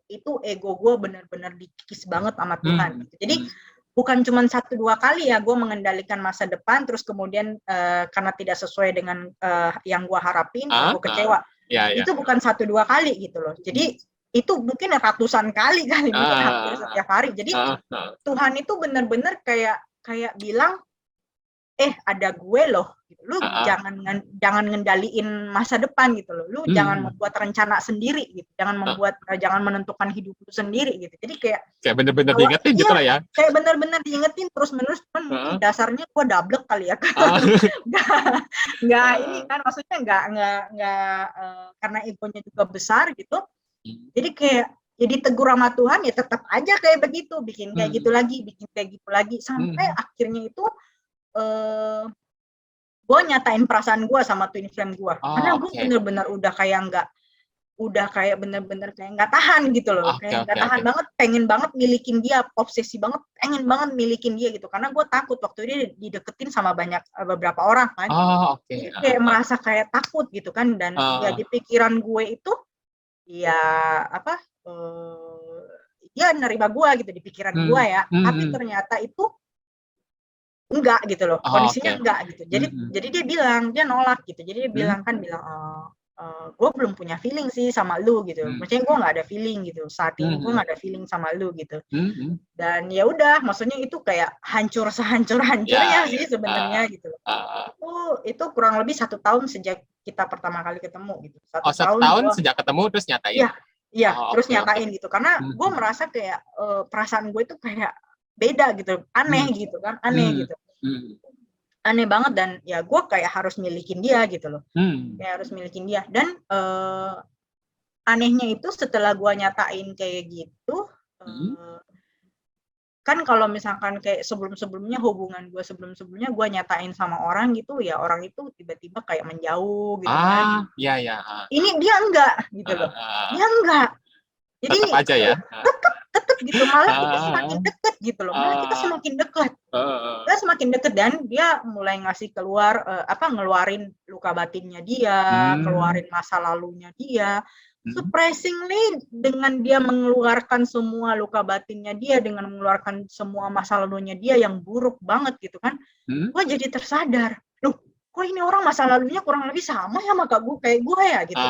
itu ego gue benar-benar dikikis banget sama Tuhan. Jadi bukan cuma 1-2 kali ya gue mengendalikan masa depan, terus kemudian karena tidak sesuai dengan yang gue harapin, gue kecewa. Itu bukan 1-2 kali gitu loh. Jadi itu mungkin ratusan kali mungkin hampir setiap hari. Jadi Tuhan itu benar-benar kayak bilang, ada gue loh, lu jangan ngendaliin masa depan gitu loh, lu jangan membuat rencana sendiri gitu, jangan menentukan hidup lu sendiri gitu. Jadi kayak bener-bener diingetin gitu lah ya. Kayak bener-bener diingetin terus menerus, kan dasarnya gue dablek kali ya. Nggak ini kan, maksudnya nggak karena egonya juga besar gitu. Jadi kayak ditegur sama Tuhan ya tetap aja kayak begitu, bikin kayak gitu lagi, sampai akhirnya itu gue nyatain perasaan gue sama Twin Flame gue, karena gue bener-bener udah kayak bener-bener kayak nggak tahan gitu loh, kayak nggak tahan banget, pengen banget milikin dia, obsesi banget, pengen banget milikin dia gitu, karena gue takut waktu dia dideketin sama beberapa orang kan, kayak merasa kayak takut gitu kan, dan ya di pikiran gue itu ya dia nerima gue gitu di pikiran gue ya, tapi ternyata itu enggak gitu loh, kondisinya enggak gitu. Jadi dia nolak gitu. Jadi dia bilang gue belum punya feeling sih sama lu gitu. Maksudnya gue nggak ada feeling gitu. Saat ini gue nggak ada feeling sama lu gitu. Dan ya udah, maksudnya itu kayak hancur sehancur-hancurnya sih sebenarnya gitu. Itu kurang lebih 1 tahun sejak kita pertama kali ketemu gitu. 1 tahun sejak ketemu terus nyatain. Iya, terus nyatain gitu. Karena gue merasa kayak perasaan gue itu kayak beda gitu, aneh gitu kan, aneh gitu. Aneh banget, dan ya gue kayak harus milikin dia gitu loh. Kayak harus milikin dia. Dan anehnya itu setelah gue nyatain kayak gitu, kan kalau misalkan kayak sebelum-sebelumnya hubungan gue sebelum-sebelumnya gue nyatain sama orang gitu, ya orang itu tiba-tiba kayak menjauh gitu kan. Iya. Ini dia enggak gitu loh. Dia enggak. Jadi tetap aja ya. Deket gitu, malah kita semakin deket gitu loh. Malah kita semakin dekat. Kita semakin deket, dan dia mulai ngasih ngeluarin luka batinnya dia, keluarin masa lalunya dia. Surprisingly, dengan dia mengeluarkan semua luka batinnya dia, dengan mengeluarkan semua masa lalunya dia yang buruk banget gitu kan, gue jadi tersadar, loh, kok ini orang masa lalunya kurang lebih sama ya sama kayak gue ya gitu.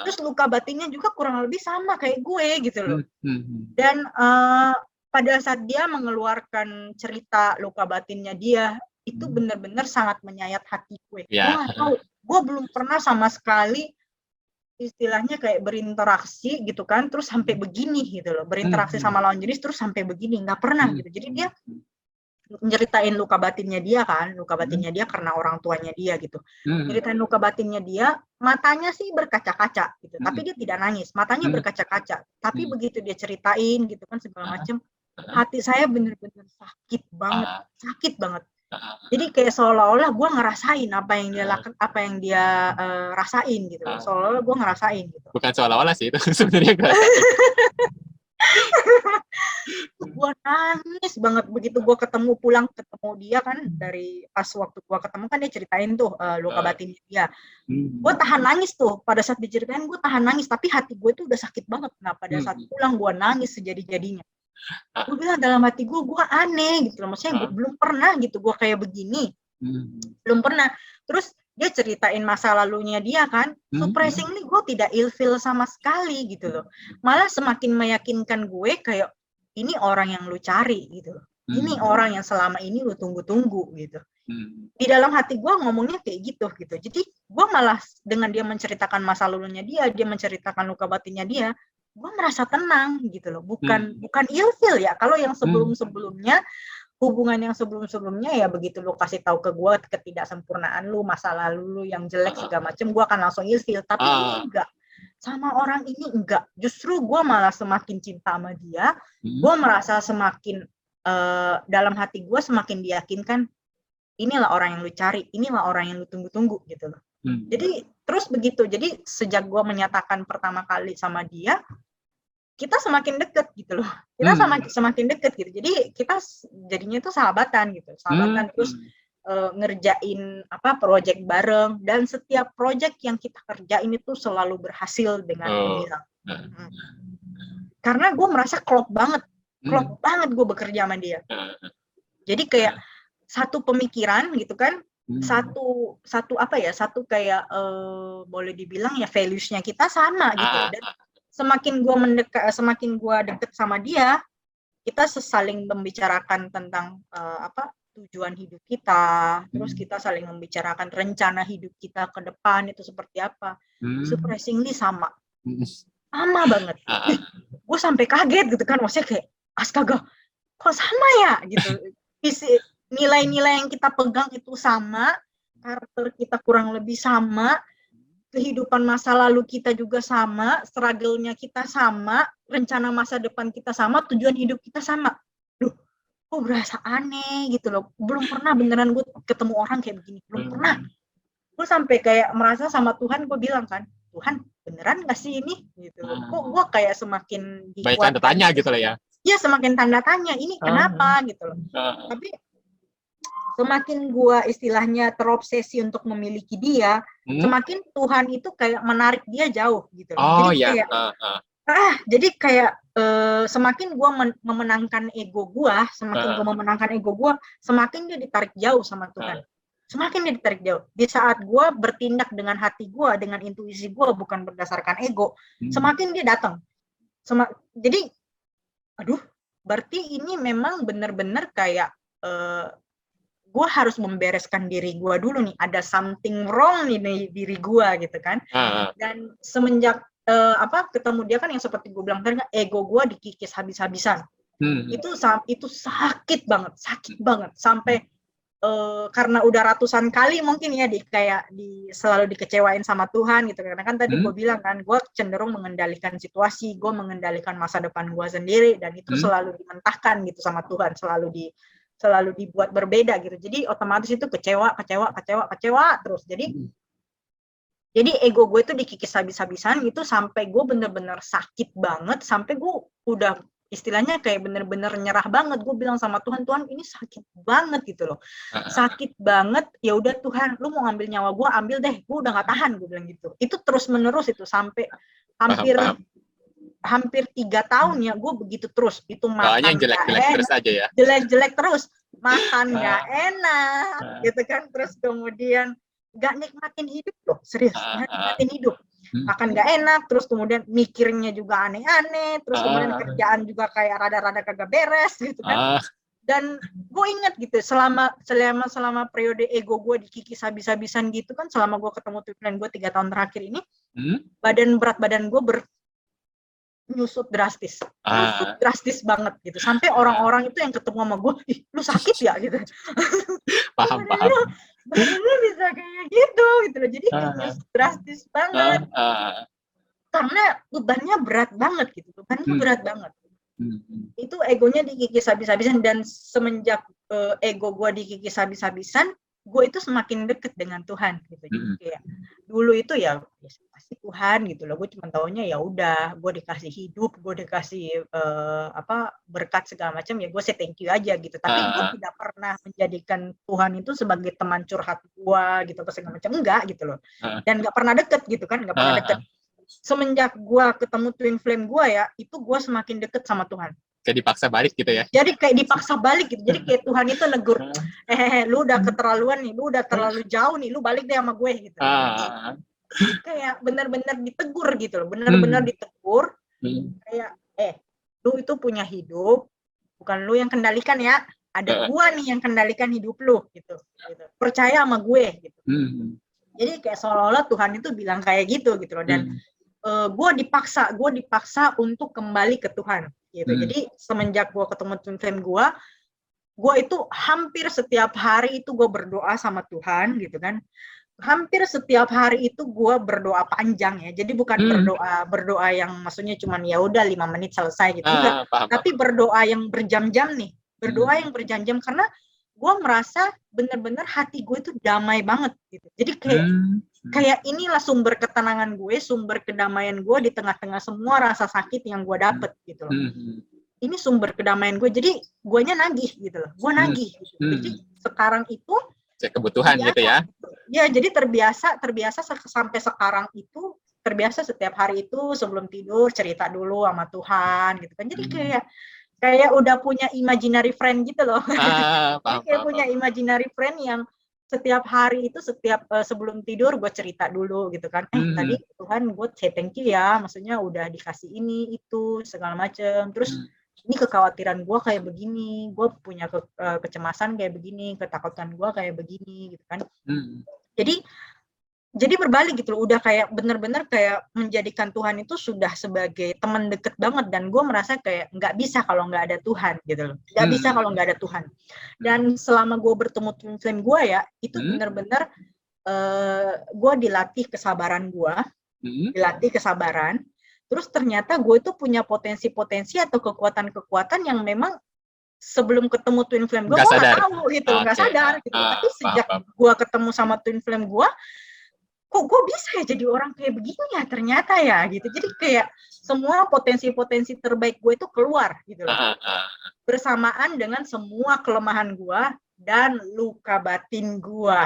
Terus luka batinnya juga kurang lebih sama kayak gue gitu loh. Dan pada saat dia mengeluarkan cerita luka batinnya dia, itu benar-benar sangat menyayat hati gue. Gue nggak tahu, gue belum pernah sama sekali istilahnya kayak berinteraksi gitu kan, terus sampai begini gitu loh, berinteraksi sama lawan jenis terus sampai begini, nggak pernah gitu. Jadi dia nyeritain luka batinnya dia kan, luka batinnya dia karena orang tuanya dia gitu. Nyeritain luka batinnya dia, matanya sih berkaca-kaca gitu, tapi dia tidak nangis, matanya berkaca-kaca. Tapi begitu dia ceritain gitu kan segala macam, hati saya bener-bener sakit banget, sakit banget. Jadi kayak seolah-olah gue ngerasain apa yang dia rasain gitu, seolah-olah gue ngerasain gitu. Bukan seolah-olah sih itu sebenarnya Gue nangis banget begitu gue pulang ketemu dia kan, dari pas waktu gue ketemu kan dia ceritain tuh luka batinnya dia. Gue tahan nangis tuh pada saat diceritain, gue tahan nangis, tapi hati gue tuh udah sakit banget. Nah pada saat pulang gue nangis sejadi-jadinya. Gue bilang dalam hati gue aneh gitu loh, maksudnya gue belum pernah gitu gue kayak begini, belum pernah. Terus dia ceritain masa lalunya dia kan, surprisingly gue tidak ilfeel sama sekali gitu loh, malah semakin meyakinkan gue kayak ini orang yang lu cari gitu loh, ini orang yang selama ini lu tunggu-tunggu gitu. Di dalam hati gue ngomongnya kayak gitu. Jadi gue malah dengan dia menceritakan masa lalunya dia menceritakan luka batinnya dia, gue merasa tenang gitu loh, bukan ilfeel ya. Kalau yang sebelum-sebelumnya, hubungan yang sebelum-sebelumnya ya begitu lu kasih tahu ke gue ketidaksempurnaan lu, masa lalu lu yang jelek segala macem, gue akan langsung ilfeel. Tapi ini enggak, sama orang ini enggak. Justru gue malah semakin cinta sama dia, gue merasa semakin dalam hati gue semakin diyakinkan, inilah orang yang lu cari, inilah orang yang lu tunggu-tunggu gitu loh. Jadi terus begitu, jadi sejak gue menyatakan pertama kali sama dia, kita semakin deket gitu loh, kita semakin deket gitu. Jadi kita jadinya itu sahabatan gitu, terus ngerjain project bareng, dan setiap project yang kita kerjain itu selalu berhasil dengan gemilang. Karena gue merasa klop banget gue bekerja sama dia. Jadi kayak satu pemikiran gitu kan, satu kayak boleh dibilang ya values-nya kita sama gitu. Dan semakin gue deket sama dia, kita saling membicarakan tentang tujuan hidup kita, terus kita saling membicarakan rencana hidup kita ke depan itu seperti apa. Surprisingly sama banget. Gue sampai kaget gitu kan, maksudnya kayak astaga, kok sama ya gitu. Nilai-nilai yang kita pegang itu sama, karakter kita kurang lebih sama, kehidupan masa lalu kita juga sama, struggle-nya kita sama, rencana masa depan kita sama, tujuan hidup kita sama. Duh, kok berasa aneh gitu loh. Belum pernah beneran gue ketemu orang kayak begini, belum pernah. Gue sampai kayak merasa sama Tuhan, gue bilang kan, Tuhan beneran gak sih ini gitu loh. Kok gue kayak semakin dikuatkan, banyak tanda tanya gitu loh ya. Iya, semakin tanda tanya, ini kenapa gitu loh. Tapi semakin gue istilahnya terobsesi untuk memiliki dia, semakin Tuhan itu kayak menarik dia jauh gitu loh. Jadi kayak semakin gue memenangkan ego gue, semakin dia ditarik jauh sama Tuhan. Semakin dia ditarik jauh. Di saat gue bertindak dengan hati gue, dengan intuisi gue, bukan berdasarkan ego, semakin dia datang. Jadi, aduh, berarti ini memang benar-benar kayak gue harus membereskan diri gue dulu nih, ada something wrong nih di diri gue gitu kan. Dan semenjak ketemu dia kan, yang seperti gue bilang tadi, ego gue dikikis habis-habisan. Itu sakit banget sampai karena udah ratusan kali mungkin ya selalu dikecewain sama Tuhan gitu. Karena kan tadi gue bilang kan, gue cenderung mengendalikan situasi, gue mengendalikan masa depan gue sendiri, dan itu selalu dimentahkan gitu sama Tuhan, selalu dibuat berbeda gitu. Jadi otomatis itu kecewa terus. Jadi ego gue itu dikikis habis-habisan gitu, sampai gue bener-bener sakit banget, sampai gue udah istilahnya kayak bener-bener nyerah banget. Gue bilang sama Tuhan, Tuhan ini sakit banget gitu loh, sakit banget. Ya udah Tuhan, lu mau ngambil nyawa gue, ambil deh, gue udah gak tahan, gue bilang gitu. Itu terus menerus itu sampai hampir 3 tahun ya, gue begitu terus. Itu makan jelek-jelek terus aja ya. Jelek-jelek terus, makan gak enak gitu kan, terus kemudian gak nikmatin hidup loh, serius, gak nikmatin hidup. Makan gak enak, terus kemudian mikirnya juga aneh-aneh, terus kemudian kerjaan juga kayak rada-rada kagak beres gitu kan. Dan gue inget gitu selama periode ego gue dikikis habis-habisan gitu kan, selama gue ketemu twin gue 3 tahun terakhir ini, berat badan gue nyusut drastis banget gitu, sampai orang-orang itu yang ketemu sama gue, ih lu sakit ya gitu. Paham. Bener bisa kayak gitu loh, jadi nyusut drastis banget karena bebannya berat banget gitu, berat banget. Itu egonya dikikis habis-habisan, dan semenjak ego gue dikikis habis-habisan, gue itu semakin deket dengan Tuhan gitu. Jadi kayak dulu itu ya pasti Tuhan gitu loh, gue cuma taunya ya udah gue dikasih hidup, gue dikasih berkat segala macam, ya gue say thank you aja gitu. Tapi gue tidak pernah menjadikan Tuhan itu sebagai teman curhat gue gitu apa segala macam, enggak gitu loh. Dan nggak pernah deket gitu kan, nggak pernah deket. Semenjak gue ketemu twin flame gue ya, itu gue semakin deket sama Tuhan. Kayak dipaksa balik gitu ya? Jadi kayak dipaksa balik gitu. Jadi kayak Tuhan itu negur, lu udah keterlaluan nih, lu udah terlalu jauh nih, lu balik deh sama gue gitu. Kayak benar-benar ditegur gitu loh, benar-benar ditegur. Kayak, lu itu punya hidup, bukan lu yang kendalikan ya, ada gue nih yang kendalikan hidup lu gitu. Percaya sama gue gitu. Jadi kayak seolah-olah Tuhan itu bilang kayak gitu loh. Dan gue dipaksa untuk kembali ke Tuhan gitu. Jadi semenjak gue ketemu twin flame gue itu hampir setiap hari itu gue berdoa sama Tuhan gitu kan. Hampir setiap hari itu gue berdoa panjang ya. Jadi bukan berdoa yang maksudnya cuman ya udah 5 menit selesai gitu. Enggak. Tapi berdoa yang berjam-jam nih. Berdoa yang berjam-jam karena gue merasa bener-bener hati gue itu damai banget gitu. Jadi kayak inilah sumber ketenangan gue, sumber kedamaian gue di tengah-tengah semua rasa sakit yang gue dapet gitu loh. Ini sumber kedamaian gue, jadi guanya nagih gitu loh. Gue nagih gitu. Jadi sekarang itu kebutuhan gitu ya. Ya, jadi terbiasa sampai sekarang itu terbiasa setiap hari itu sebelum tidur cerita dulu sama Tuhan gitu kan. Jadi kayak udah punya imaginary friend gitu loh. Kayak punya imaginary friend yang setiap hari itu sebelum tidur gue cerita dulu gitu kan. Tadi Tuhan gue say thank you ya, maksudnya udah dikasih ini itu segala macem. Terus ini kekhawatiran gue kayak begini, gue punya kecemasan kayak begini, ketakutan gue kayak begini gitu kan. Jadi berbalik gitu loh, udah kayak bener-bener kayak menjadikan Tuhan itu sudah sebagai teman deket banget, dan gue merasa kayak nggak bisa kalau nggak ada Tuhan gitu loh, nggak bisa kalau nggak ada Tuhan. Dan selama gue bertemu twin flame gue ya, itu bener-bener gue dilatih kesabaran gue, terus ternyata gue itu punya potensi-potensi atau kekuatan-kekuatan yang memang sebelum ketemu twin flame gue nggak tahu gitu, nggak sadar gitu. Tapi sejak gue ketemu sama twin flame gue, kok gue bisa ya jadi orang kayak begini ya ternyata ya gitu. Jadi kayak semua potensi-potensi terbaik gue itu keluar gitu loh. Bersamaan dengan semua kelemahan gue dan luka batin gue.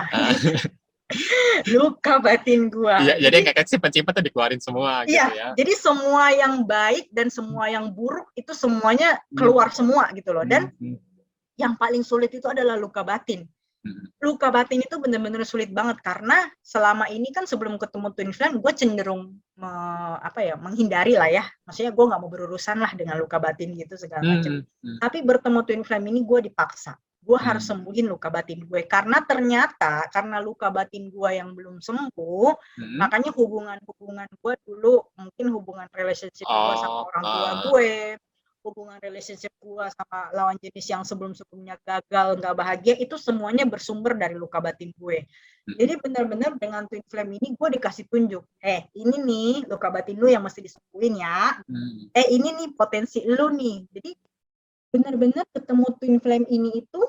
Luka batin gue. Iya, jadi kayak simpan-simpan tuh dikeluarin semua gitu ya. Jadi semua yang baik dan semua yang buruk itu semuanya keluar semua gitu loh. Dan yang paling sulit itu adalah luka batin. Luka batin itu benar-benar sulit banget karena selama ini kan sebelum ketemu twin flame gue cenderung menghindari lah ya, maksudnya gue nggak mau berurusan lah dengan luka batin gitu segala macam. Tapi bertemu twin flame ini gue dipaksa, gue harus sembuhin luka batin gue karena ternyata karena luka batin gue yang belum sembuh, makanya hubungan gue dulu, mungkin hubungan relationship gue sama orang tua gue, hubungan relationship gue sama lawan jenis yang sebelum-sebelumnya gagal, nggak bahagia, itu semuanya bersumber dari luka batin gue. Jadi benar-benar dengan twin flame ini gue dikasih tunjuk, ini nih luka batin lu yang mesti disembuhin ya, ini nih potensi lu nih. Jadi benar-benar ketemu twin flame ini itu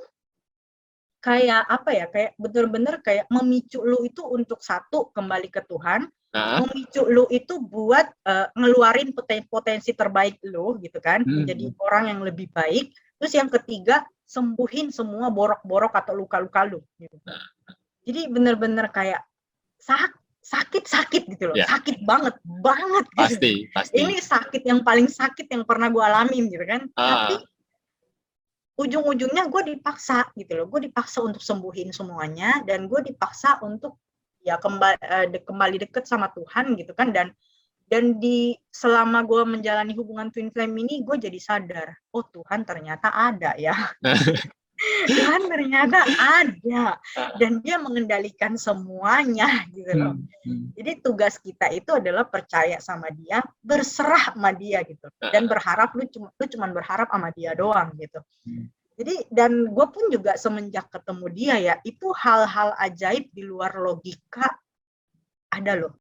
kayak kayak benar-benar kayak memicu lu itu untuk satu kembali ke Tuhan, memicu lu itu buat ngeluarin potensi terbaik lu gitu kan, menjadi orang yang lebih baik. Terus yang ketiga, sembuhin semua borok-borok atau luka-luka lu gitu. Jadi benar-benar kayak sakit gitu loh, sakit banget gitu. Pasti. Ini sakit yang paling sakit yang pernah gue alamin gitu kan. Tapi ujung-ujungnya gue dipaksa gitu loh, gue dipaksa untuk sembuhin semuanya, dan gue dipaksa untuk ya kembali deket sama Tuhan gitu kan. Dan Dan selama gue menjalani hubungan twin flame ini, gue jadi sadar, oh Tuhan ternyata ada ya. Tuhan ternyata ada. Dan dia mengendalikan semuanya gitu loh. Jadi tugas kita itu adalah percaya sama dia, berserah sama dia gitu. Dan berharap lu cuma berharap sama dia doang gitu. Jadi, dan gue pun juga semenjak ketemu dia ya, itu hal-hal ajaib di luar logika ada loh.